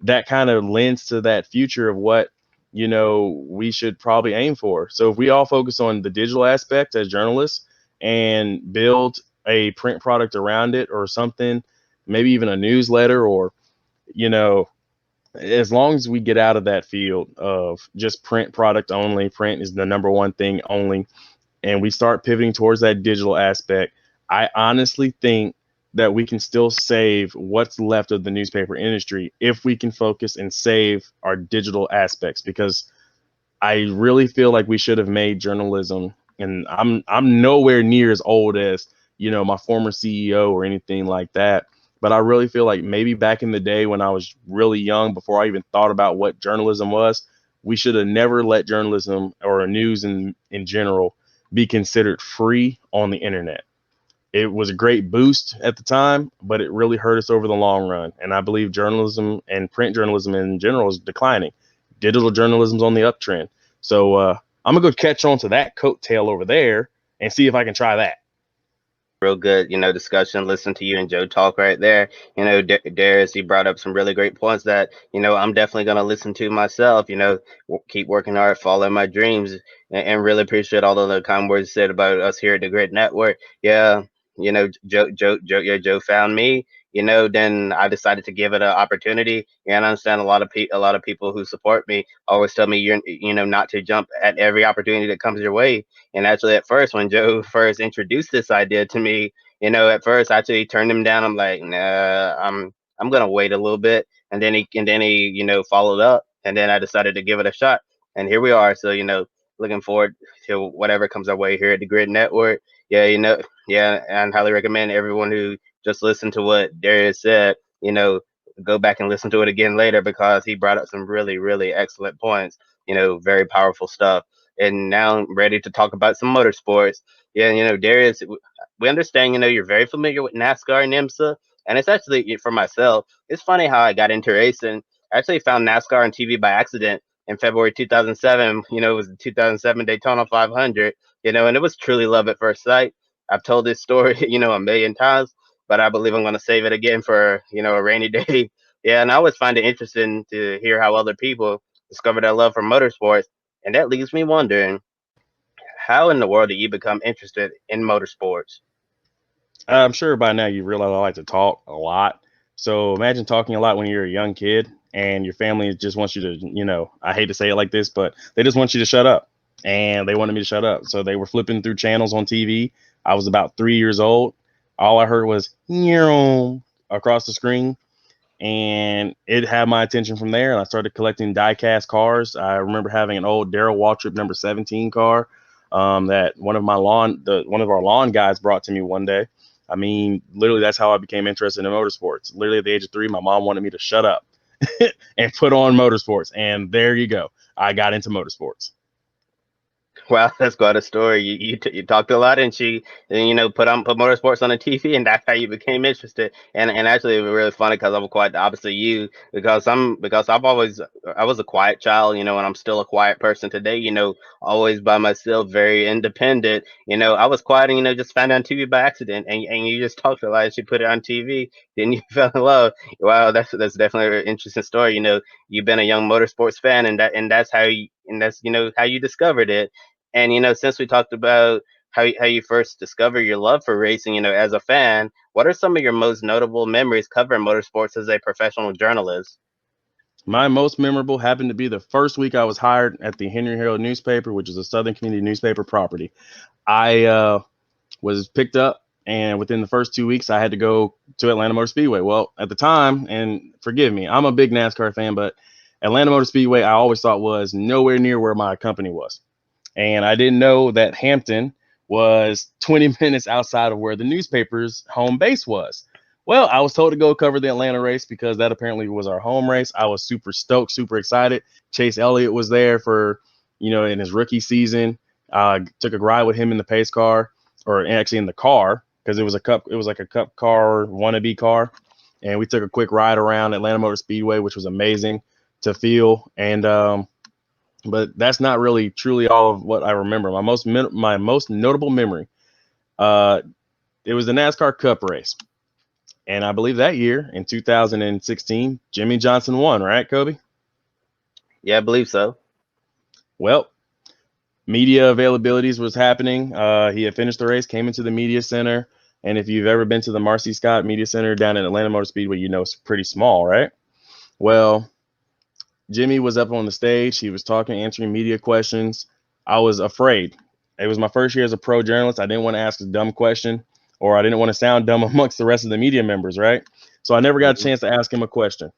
that kind of lends to that future of what, we should probably aim for. So if we all focus on the digital aspect as journalists and build a print product around it or something, maybe even a newsletter, or, you know, as long as we get out of that field of just print product only, print is the number one thing only, and we start pivoting towards that digital aspect, I honestly think that we can still save what's left of the newspaper industry if we can focus and save our digital aspects. Because I really feel like we should have made journalism, and I'm nowhere near as old as, my former CEO or anything like that. But I really feel like maybe back in the day when I was really young, before I even thought about what journalism was, we should have never let journalism or news in general be considered free on the internet. It was a great boost at the time, but it really hurt us over the long run. And I believe journalism and print journalism in general is declining. Digital journalism's on the uptrend. So I'm gonna go catch on to that coattail over there and see if I can try that. Real good, discussion. Listen to you and Joe talk right there. Darius, you brought up some really great points that, I'm definitely going to listen to myself, keep working hard, follow my dreams, and really appreciate all of the kind words said about us here at the Grid Network. Yeah. Joe found me, then I decided to give it an opportunity. And I understand a lot of people who support me always tell me not to jump at every opportunity that comes your way. And actually, at first, when Joe first introduced this idea to me, at first I actually turned him down. I'm like, nah, I'm gonna wait a little bit. And then he followed up, and then I decided to give it a shot. And here we are. So, looking forward to whatever comes our way here at the Grid Network. Yeah, yeah, and highly recommend everyone who just listened to what Darius said, go back and listen to it again later, because he brought up some really, really excellent points, very powerful stuff. And now I'm ready to talk about some motorsports. Yeah, Darius, we understand, you're very familiar with NASCAR and IMSA, and it's actually, for myself, it's funny how I got into racing. I actually found NASCAR on TV by accident in February 2007. It was the 2007 Daytona 500, and it was truly love at first sight. I've told this story, a million times, but I believe I'm going to save it again for, a rainy day. Yeah, and I always find it interesting to hear how other people discover their love for motorsports, and that leaves me wondering, how in the world did you become interested in motorsports? I'm sure by now you realize I like to talk a lot. So imagine talking a lot when you're a young kid and your family just wants you to, I hate to say it like this, but they just want you to shut up. And they wanted me to shut up. So they were flipping through channels on TV. I was about 3 years old. All I heard was "Meow" across the screen. And it had my attention from there. And I started collecting die-cast cars. I remember having an old Darrell Waltrip number 17 car that one of our lawn guys brought to me one day. I mean, literally, that's how I became interested in motorsports. Literally, at the age of 3, my mom wanted me to shut up and put on motorsports, and there you go. I got into motorsports. Well, that's quite a story. You talked a lot, and and, put motorsports on the TV, and that's how you became interested. And actually, it was really funny because I'm quite the opposite of you, because I was a quiet child, and I'm still a quiet person today. Always by myself, very independent. I was quiet, and just found it on TV by accident, and you just talked a lot, and you put it on TV, then you fell in love. Wow, that's definitely an interesting story. You've been a young motorsports fan, and that's how you discovered it. And since we talked about how you first discovered your love for racing, as a fan, what are some of your most notable memories covering motorsports as a professional journalist? My most memorable happened to be the first week I was hired at the Henry Herald newspaper, which is a Southern Community newspaper property. I was picked up, and within the first 2 weeks, I had to go to Atlanta Motor Speedway. Well, at the time, and forgive me, I'm a big NASCAR fan, but Atlanta Motor Speedway, I always thought was nowhere near where my company was. And I didn't know that Hampton was 20 minutes outside of where the newspaper's home base was. Well, I was told to go cover the Atlanta race because that apparently was our home race. I was super stoked, super excited. Chase Elliott was there for, in his rookie season. Took a ride with him in the pace car, or actually in the car, because it was like a cup car, wannabe car. And we took a quick ride around Atlanta Motor Speedway, which was amazing to feel. And but that's not really truly all of what I remember. My most notable memory, uh, it was the NASCAR Cup race, and I believe that year in 2016, Jimmy Johnson won. Right, Kobe? Yeah, I believe so. Well, media availabilities was happening. He had finished the race, came into the media center, and if you've ever been to the Marcy Scott Media Center down in Atlanta Motor Speedway, it's pretty small, right? Well, Jimmy was up on the stage. He was talking, answering media questions. I was afraid. It was my first year as a pro journalist. I didn't want to ask a dumb question, or I didn't want to sound dumb amongst the rest of the media members, right? So I never got a Mhm. chance to ask him a question.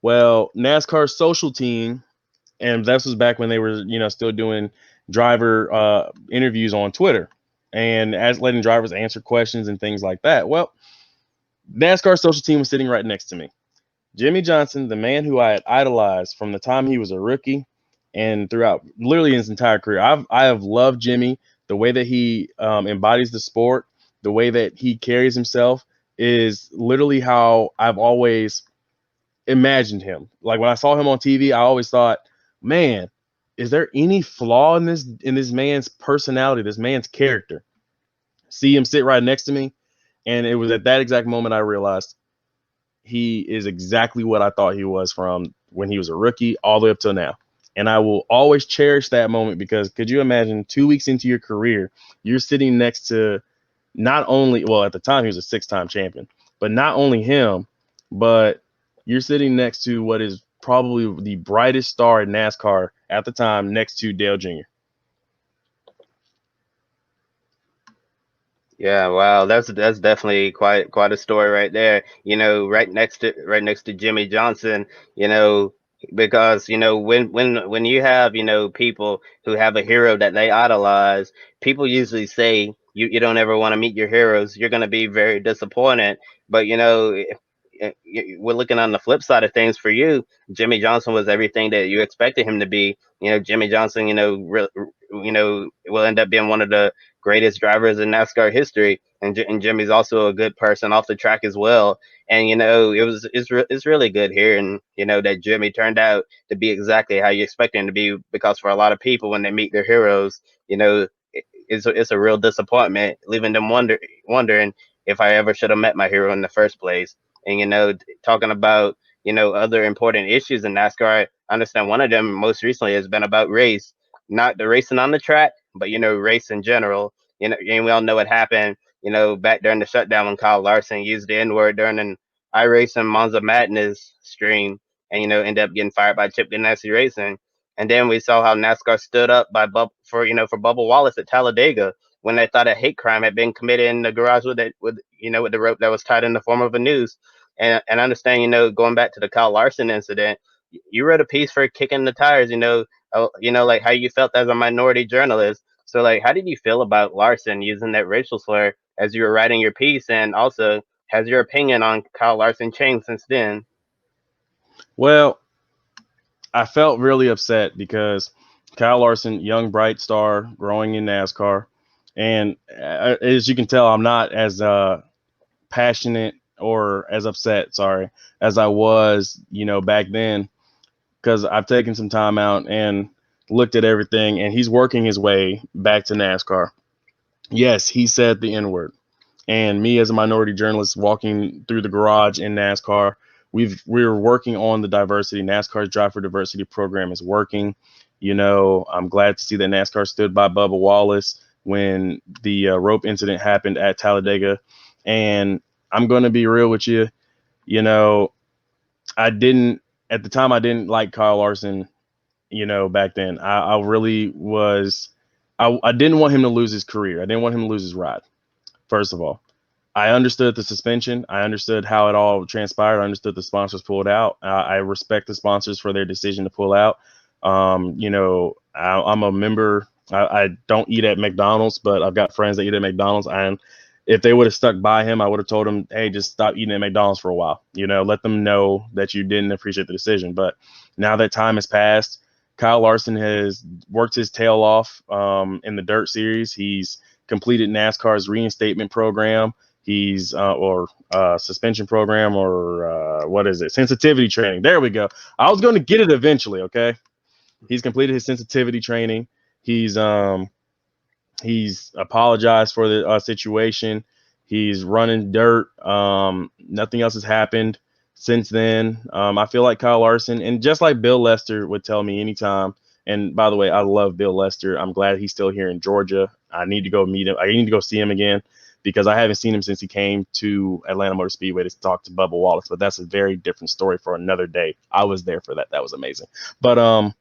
Well, NASCAR's social team, and this was back when they were, still doing driver interviews on Twitter and as letting drivers answer questions and things like that. Well, NASCAR social team was sitting right next to me. Jimmy Johnson, the man who I had idolized from the time he was a rookie and throughout literally his entire career. I have loved Jimmy. The way that he embodies the sport, the way that he carries himself is literally how I've always imagined him. Like when I saw him on TV, I always thought, man, is there any flaw in this man's personality, this man's character? See him sit right next to me, and it was at that exact moment I realized he is exactly what I thought he was from when he was a rookie all the way up till now. And I will always cherish that moment because could you imagine 2 weeks into your career, you're sitting next to not only, well, at the time he was a 6-time champion, but not only him, but you're sitting next to what is probably the brightest star in NASCAR at the time, next to Dale Jr. Yeah, wow, that's definitely quite a story right there. Right next to Jimmy Johnson, you know, because when you have people who have a hero that they idolize, people usually say you don't ever want to meet your heroes. You're going to be very disappointed. But we're looking on the flip side of things for you. Jimmy Johnson was everything that you expected him to be. Jimmy Johnson, will end up being one of the greatest drivers in NASCAR history. And Jimmy's also a good person off the track as well. And it's really good here, and that Jimmy turned out to be exactly how you expect him to be. Because for a lot of people, when they meet their heroes, it's a real disappointment, leaving them wondering if I ever should have met my hero in the first place. And talking about other important issues in NASCAR, I understand one of them most recently has been about race, not the racing on the track, but race in general. And we all know what happened. Back during the shutdown when Kyle Larson used the N word during an iRacing Monza Madness stream, and ended up getting fired by Chip Ganassi Racing. And then we saw how NASCAR stood up for Bubba Wallace at Talladega when they thought a hate crime had been committed in the garage with the rope that was tied in the form of a noose. And I understand, going back to the Kyle Larson incident, you wrote a piece for Kicking the Tires, like how you felt as a minority journalist. So like, how did you feel about Larson using that racial slur as you were writing your piece? And also, has your opinion on Kyle Larson changed since then? Well, I felt really upset because Kyle Larson, young bright star, growing in NASCAR, and as you can tell, I'm not as passionate or as upset, sorry, as I was, back then, because I've taken some time out and looked at everything, and he's working his way back to NASCAR. Yes, he said the N word, and me as a minority journalist walking through the garage in NASCAR, we're working on the diversity. NASCAR's Drive for Diversity program is working. I'm glad to see that NASCAR stood by Bubba Wallace when the rope incident happened at Talladega. And I'm going to be real with you. I didn't, at the time, I didn't like Kyle Larson, back then. I really was, I didn't want him to lose his career. I didn't want him to lose his ride, first of all. I understood the suspension. I understood how it all transpired. I understood the sponsors pulled out. I respect the sponsors for their decision to pull out. I'm a member. I don't eat at McDonald's, but I've got friends that eat at McDonald's. And if they would have stuck by him, I would have told him, hey, just stop eating at McDonald's for a while. Let them know that you didn't appreciate the decision. But now that time has passed, Kyle Larson has worked his tail off in the Dirt Series. He's completed NASCAR's reinstatement program. He's suspension program, or what is it? Sensitivity training. There we go. I was going to get it eventually. Okay. He's completed his sensitivity training. He's apologized for the situation. He's running dirt. Nothing else has happened since then. I feel like Kyle Larson, and just like Bill Lester would tell me anytime. And by the way, I love Bill Lester. I'm glad he's still here in Georgia. I need to go meet him. I need to go see him again, because I haven't seen him since he came to Atlanta Motor Speedway to talk to Bubba Wallace. But that's a very different story for another day. I was there for that. That was amazing. But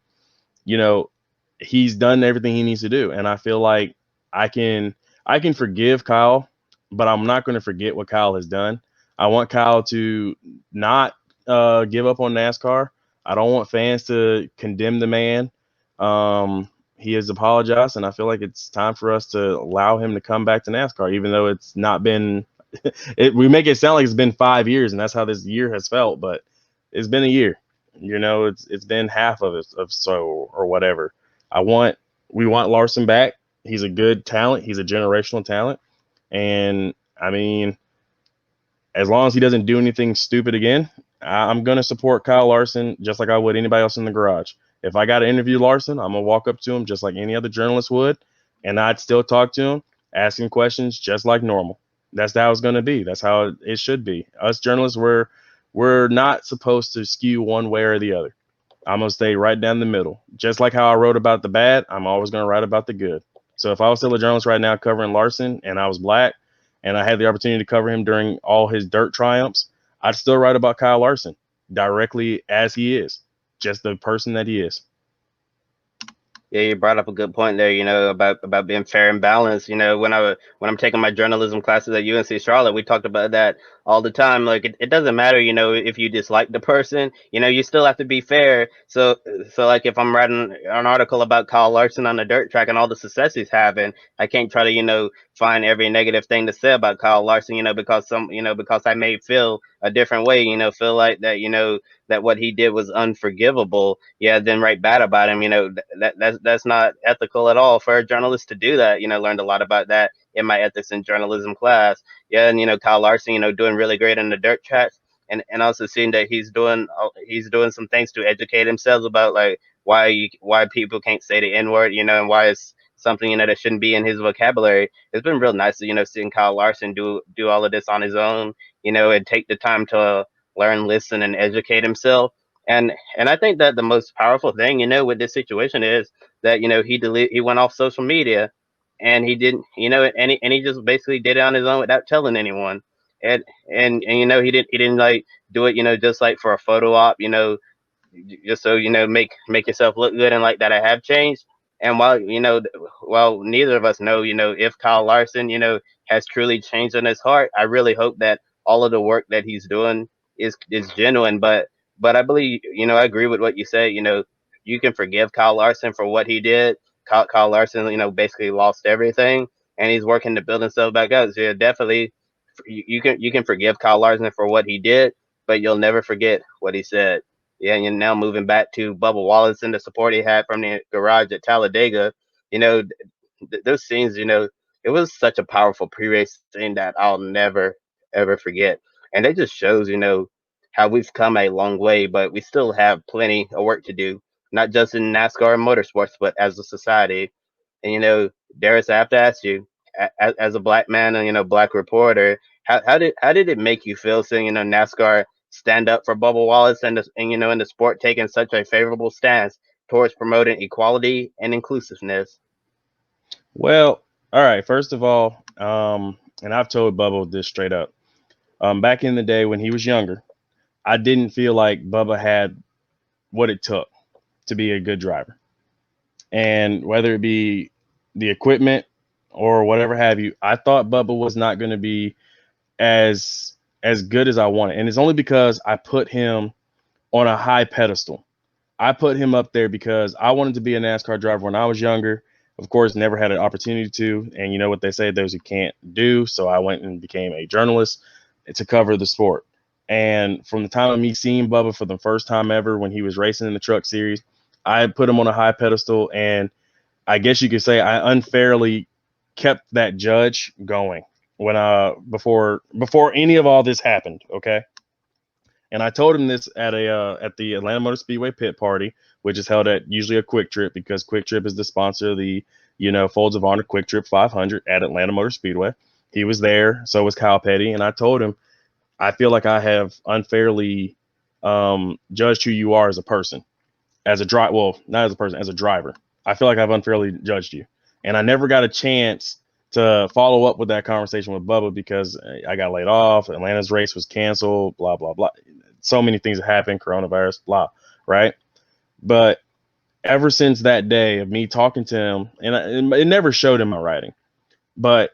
he's done everything he needs to do, and I feel like I can forgive Kyle, but I'm not going to forget what Kyle has done. I want Kyle to not give up on NASCAR. I don't want fans to condemn the man. He has apologized, and I feel like it's time for us to allow him to come back to NASCAR, even though it's not been we make it sound like it's been 5 years, and that's how this year has felt, but it's been a year. It's been half of it, or whatever. We want Larson back. He's a good talent. He's a generational talent. And I mean, as long as he doesn't do anything stupid again, I'm going to support Kyle Larson just like I would anybody else in the garage. If I got to interview Larson, I'm going to walk up to him just like any other journalist would, and I'd still talk to him, asking questions just like normal. That's how it's going to be. That's how it should be. Us journalists, we're not supposed to skew one way or the other. I'm going to stay right down the middle. Just like how I wrote about the bad, I'm always going to write about the good. So if I was still a journalist right now covering Larson and I was black and I had the opportunity to cover him during all his dirt triumphs, I'd still write about Kyle Larson directly as he is, just the person that he is. Yeah, you brought up a good point there, about being fair and balanced. When I'm taking my journalism classes at UNC Charlotte, we talked about that all the time. Like it doesn't matter, if you dislike the person, you still have to be fair. So like if I'm writing an article about Kyle Larson on the dirt track and all the success he's having, I can't try to, find every negative thing to say about Kyle Larson, because because I may feel a different way, feel like that, that what he did was unforgivable, yeah, then write bad about him. That's not ethical at all for a journalist to do that. Learned a lot about that in my ethics and journalism class. Yeah, and Kyle Larson, doing really great in the dirt tracks, and also seeing that he's doing some things to educate himself about like why people can't say the N word, and why it's something that shouldn't be in his vocabulary. It's been real nice to seeing Kyle Larson do all of this on his own, and take the time to learn, listen, and educate himself. And I think that the most powerful thing, with this situation is that he went off social media, and he didn't, and he just basically did it on his own without telling anyone. And he didn't like do it, just like for a photo op, just so make yourself look good and like that I have changed. And while neither of us know if Kyle Larson has truly changed in his heart, I really hope that all of the work that he's doing is genuine. But I believe I agree with what you say. You can forgive Kyle Larson for what he did. Kyle Larson basically lost everything, and he's working to build himself back up. So yeah, definitely you can forgive Kyle Larson for what he did, but you'll never forget what he said. Yeah, and you're now moving back to Bubba Wallace and the support he had from the garage at Talladega. You know, those scenes, it was such a powerful pre-race scene that I'll never ever forget. And it just shows, how we've come a long way, but we still have plenty of work to do, not just in NASCAR and motorsports, but as a society. And Darius, I have to ask you, as a black man and black reporter, how did it make you feel seeing NASCAR stand up for Bubba Wallace and the sport taking such a favorable stance towards promoting equality and inclusiveness? Well, all right. First of all, and I've told Bubba this straight up. Back in the day when he was younger, I didn't feel like Bubba had what it took to be a good driver. And whether it be the equipment or whatever have you, I thought Bubba was not going to be as good as I wanted. And it's only because I put him on a high pedestal. I put him up there because I wanted to be a NASCAR driver when I was younger. Of course, never had an opportunity to. And you know what they say, those who can't do. So I went and became a journalist to cover the sport. And from the time of me seeing Bubba for the first time ever when he was racing in the truck series, I put him on a high pedestal. And I guess you could say I unfairly kept that judge going when before any of all this happened. Okay. And I told him this at the Atlanta Motor Speedway pit party, which is held at usually a Quick Trip because Quick Trip is the sponsor of the Folds of Honor Quick Trip 500 at Atlanta Motor Speedway. He was there, so was Kyle Petty, and I told him I feel like I have unfairly judged who you are as a person, as a driver. Well, not as a person, as a driver. I feel like I've unfairly judged you, and I never got a chance to follow up with that conversation with Bubba because I got laid off. Atlanta's race was canceled. Blah blah blah. So many things have happened. Coronavirus. Blah. Right. But ever since that day of me talking to him, and it never showed in my writing, but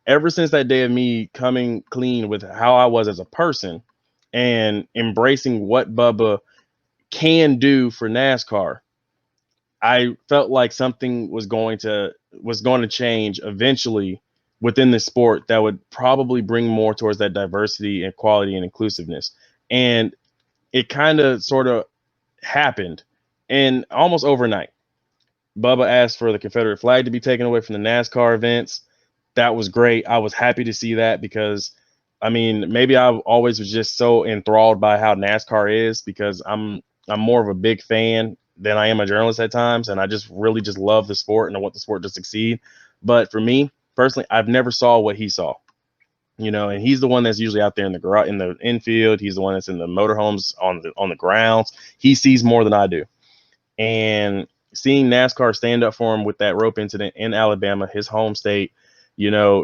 ever since that day of me coming clean with how I was as a person and embracing what Bubba can do for NASCAR, I felt like something was going to change eventually within the sport that would probably bring more towards that diversity, equality, and inclusiveness. And it kind of sort of happened, and almost overnight. Bubba asked for the Confederate flag to be taken away from the NASCAR events. That was great. I was happy to see that because, I mean, maybe I always was just so enthralled by how NASCAR is because I'm more of a big fan than I am a journalist at times, and I just really just love the sport and I want the sport to succeed. But for me personally, I've never saw what he saw. And he's the one that's usually out there in the garage, in the infield. He's the one that's in the motorhomes on the grounds. He sees more than I do. And seeing NASCAR stand up for him with that rope incident in Alabama, his home state,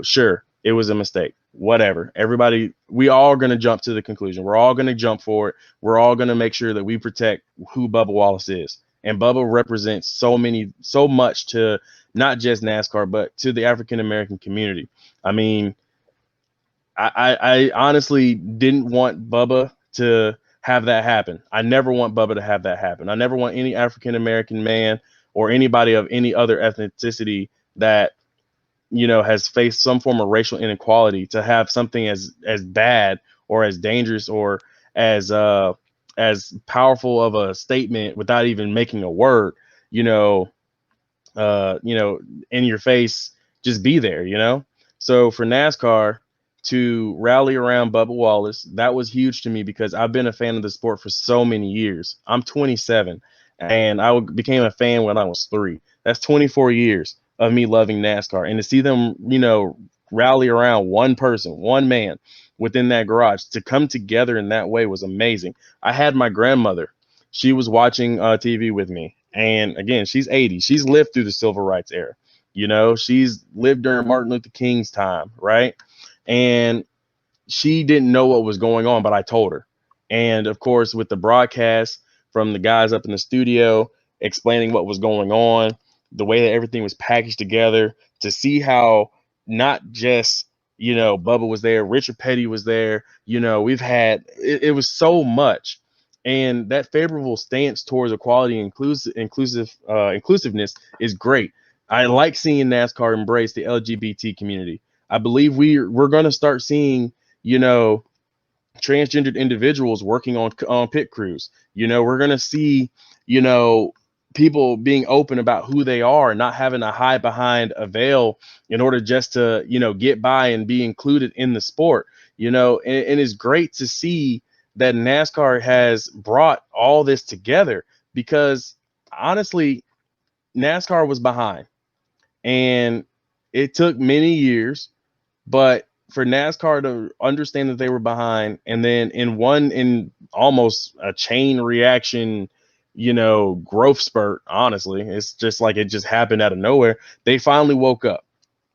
sure, it was a mistake. Whatever. Everybody, we all going to jump to the conclusion. We're all going to jump for it. We're all going to make sure that we protect who Bubba Wallace is. And Bubba represents so much to not just NASCAR, but to the African American community. I mean, I honestly didn't want Bubba to have that happen. I never want Bubba to have that happen. I never want any African American man or anybody of any other ethnicity that has faced some form of racial inequality to have something as bad or as dangerous or as as powerful of a statement without even making a word, you know, in your face, just be there, So for NASCAR to rally around Bubba Wallace, that was huge to me because I've been a fan of the sport for so many years. I'm 27 and became a fan when I was 3. That's 24 years of me loving NASCAR, and to see them, rally around one person, one man within that garage to come together in that way was amazing. I had my grandmother. She was watching TV with me. And again, she's 80. She's lived through the civil rights era. She's lived during Martin Luther King's time, right? And she didn't know what was going on, but I told her. And of course, with the broadcast from the guys up in the studio explaining what was going on, the way that everything was packaged together, to see how not just, Bubba was there, Richard Petty was there, we've had, it was so much. And that favorable stance towards equality and inclusiveness is great. I like seeing NASCAR embrace the LGBT community. I believe we're going to start seeing, transgendered individuals working on pit crews. We're going to see, people being open about who they are, not having to hide behind a veil in order just to, get by and be included in the sport. And it's great to see that NASCAR has brought all this together, because honestly, NASCAR was behind, and it took many years, but for NASCAR to understand that they were behind, and then in almost a chain reaction, growth spurt, honestly, it's just like it just happened out of nowhere. They finally woke up.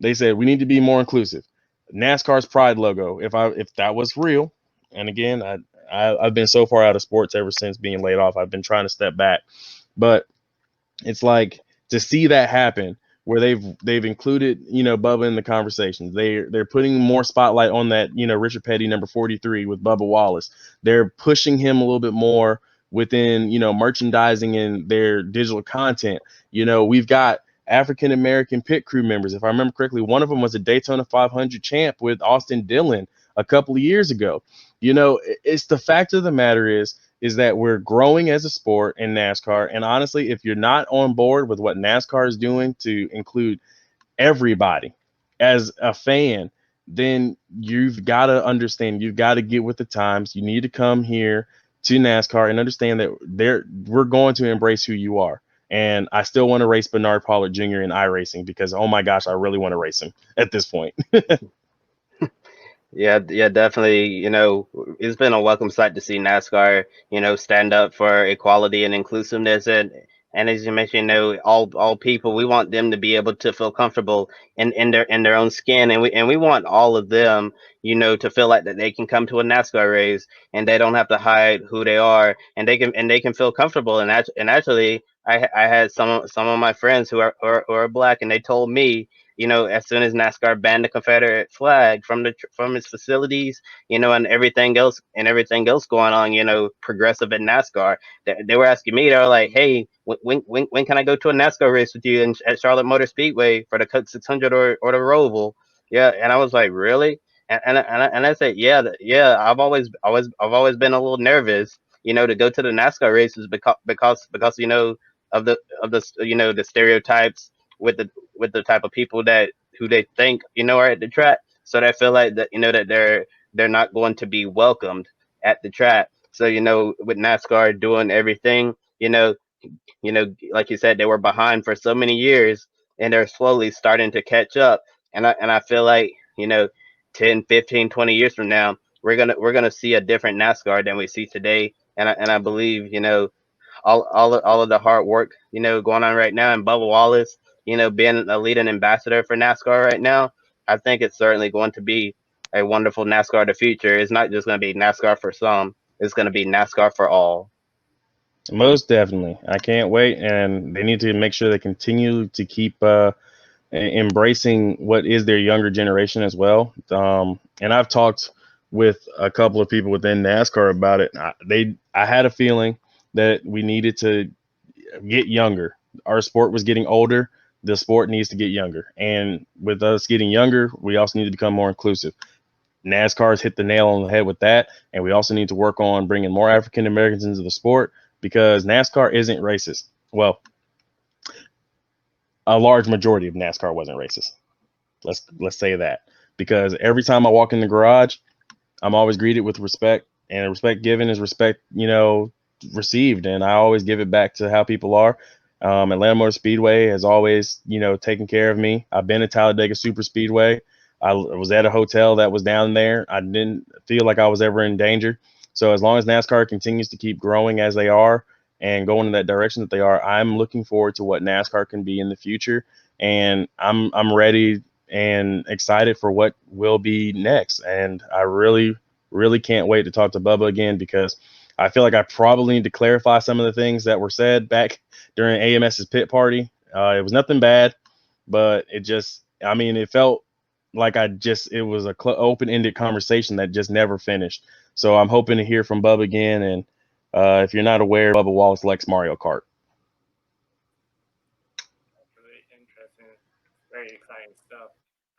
They said, we need to be more inclusive. NASCAR's pride logo, if that was real, and again, I've been so far out of sports ever since being laid off. I've been trying to step back, but it's like, to see that happen where they've included, Bubba in the conversations. They're putting more spotlight on that, Richard Petty number 43 with Bubba Wallace. They're pushing him a little bit more within, merchandising and their digital content. We've got African American pit crew members. If I remember correctly, one of them was a Daytona 500 champ with Austin Dillon a couple of years ago. It's the fact of the matter is that we're growing as a sport in NASCAR. And honestly, if you're not on board with what NASCAR is doing to include everybody as a fan, then you've got to understand, you've got to get with the times. You need to come here to NASCAR and understand that we're going to embrace who you are. And I still want to race Bernard Pollard Jr. in iRacing because, oh my gosh, I really want to race him at this point. Yeah, definitely. It's been a welcome sight to see NASCAR, stand up for equality and inclusiveness. And as you mentioned, all people, we want them to be able to feel comfortable in their own skin. And we want all of them, to feel like that they can come to a NASCAR race and they don't have to hide who they are, and they can feel comfortable. And actually, I had some of my friends who are black, and they told me, as soon as NASCAR banned the Confederate flag from its facilities, and everything else going on, progressive in NASCAR, they were asking me. They were like, "Hey, when can I go to a NASCAR race with you at Charlotte Motor Speedway for the Coke 600 or the Roval?" Yeah, and I was like, "Really?" And I said, "Yeah. I've always been a little nervous, to go to the NASCAR races because of the stereotypes with the type of people who they think are at the track, so they feel like that they're not going to be welcomed at the track. So with NASCAR doing everything, like you said, they were behind for so many years, and they're slowly starting to catch up. And I feel like 10, 15, 20 years from now, we're gonna see a different NASCAR than we see today. And I believe all of the hard work, going on right now, and Bubba Wallace, being a leading ambassador for NASCAR right now, I think it's certainly going to be a wonderful NASCAR of the future. It's not just going to be NASCAR for some; it's going to be NASCAR for all. Most definitely. I can't wait. And they need to make sure they continue to keep embracing what is their younger generation as well. And I've talked with a couple of people within NASCAR about it. I had a feeling that we needed to get younger. Our sport was getting older. The sport needs to get younger. And with us getting younger, we also need to become more inclusive. NASCAR's hit the nail on the head with that. And we also need to work on bringing more African Americans into the sport, because NASCAR isn't racist. Well, a large majority of NASCAR wasn't racist. Let's say that, because every time I walk in the garage, I'm always greeted with respect, and respect given is respect, received. And I always give it back to how people are. Atlanta Motor Speedway has always, taken care of me. I've been at Talladega Super Speedway. I was at a hotel that was down there. I didn't feel like I was ever in danger. So as long as NASCAR continues to keep growing as they are and going in that direction that they are, I'm looking forward to what NASCAR can be in the future. And I'm ready and excited for what will be next. And I really, really can't wait to talk to Bubba again, because I feel like I probably need to clarify some of the things that were said back during AMS's pit party. It was nothing bad, but it felt like it was a open-ended conversation that just never finished. So I'm hoping to hear from Bubba again. And if you're not aware, Bubba Wallace likes Mario Kart. Really interesting, very exciting stuff.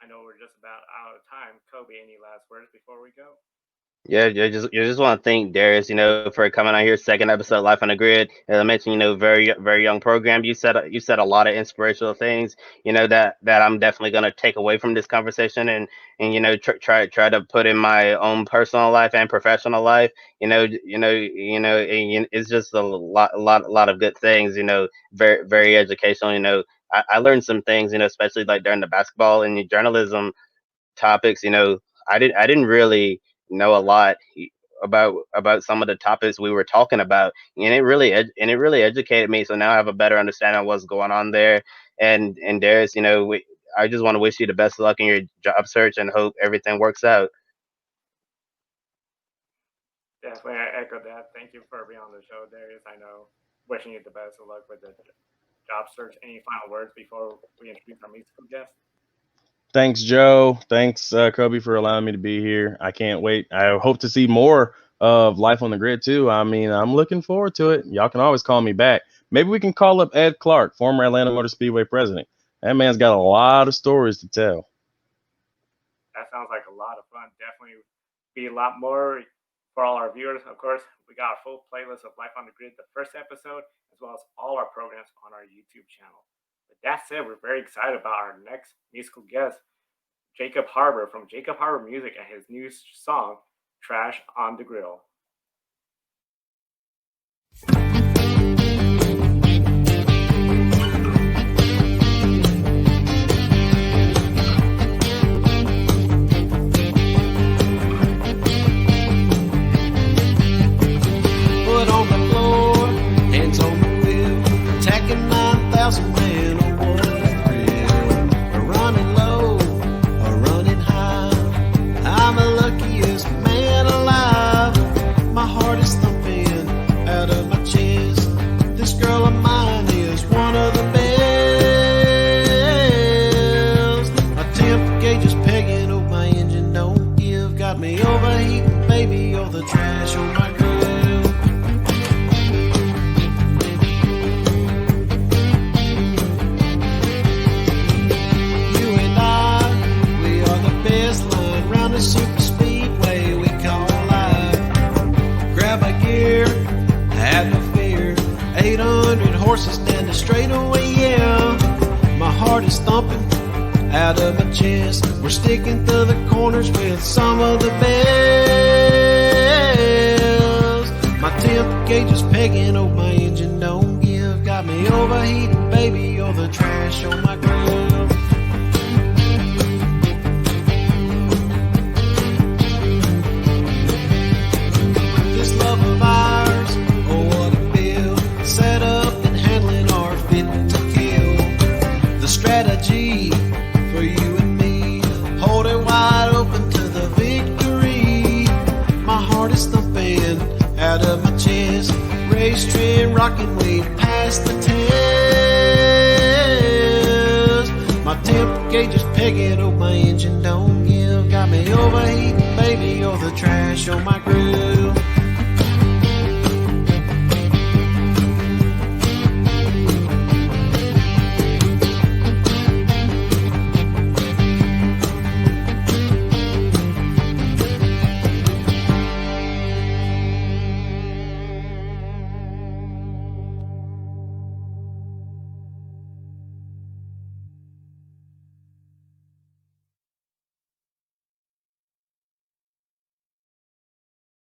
I know we're just about out of time. Kobe, any last words before we go? Yeah, you just want to thank Darius, for coming on here, second episode Life on the Grid. As I mentioned, very very young program. You said a lot of inspirational things, that I'm definitely gonna take away from this conversation, and try to put in my own personal life and professional life. It's just a lot of good things. Very very educational. I learned some things, especially like during the basketball and journalism topics. I didn't really know a lot about some of the topics we were talking about, and it really educated me. So now I have a better understanding of what's going on there. And Darius, I just want to wish you the best of luck in your job search and hope everything works out. Definitely, I echo that. Thank you for being on the show, Darius. I know, wishing you the best of luck with the job search. Any final words before we introduce our musical guest? Thanks, Joe. Thanks, Kobe, for allowing me to be here. I can't wait. I hope to see more of Life on the Grid, too. I'm looking forward to it. Y'all can always call me back. Maybe we can call up Ed Clark, former Atlanta Motor Speedway president. That man's got a lot of stories to tell. That sounds like a lot of fun. Definitely be a lot more for all our viewers. Of course, we got a full playlist of Life on the Grid, the first episode, as well as all our programs on our YouTube channel. With that said, we're very excited about our next musical guest, Jacob Harbour from Jacob Harbour Music, and his new song, Trash on the Grill. Foot on the floor, hands on the wheel, tacking 9,000 men on one thrill. Running low or running high, I'm the luckiest man alive. My heart is thumping out of my chest. This girl of mine is one of the best. My temp gauge is pegging, oh my engine don't give. Got me overheating, baby, you're the trash on my grill. The super speedway we call life. Grab a gear, have no fear. 800 horses down the straightaway, yeah. My heart is thumping out of my chest. We're sticking through the corners with some of the best. My temp gauge is pegging, oh my engine don't give. Got me overheating, baby, you're the trash on my grill. Of ours, oh what a feel. Set up and handling our fit to kill. The strategy for you and me, hold it wide open to the victory. My heart is thumping out of my chest. Race train rocking way past the test. My temp gauge is pegging, oh my engine don't give. Got me overheating, baby, you're the trash on my grill.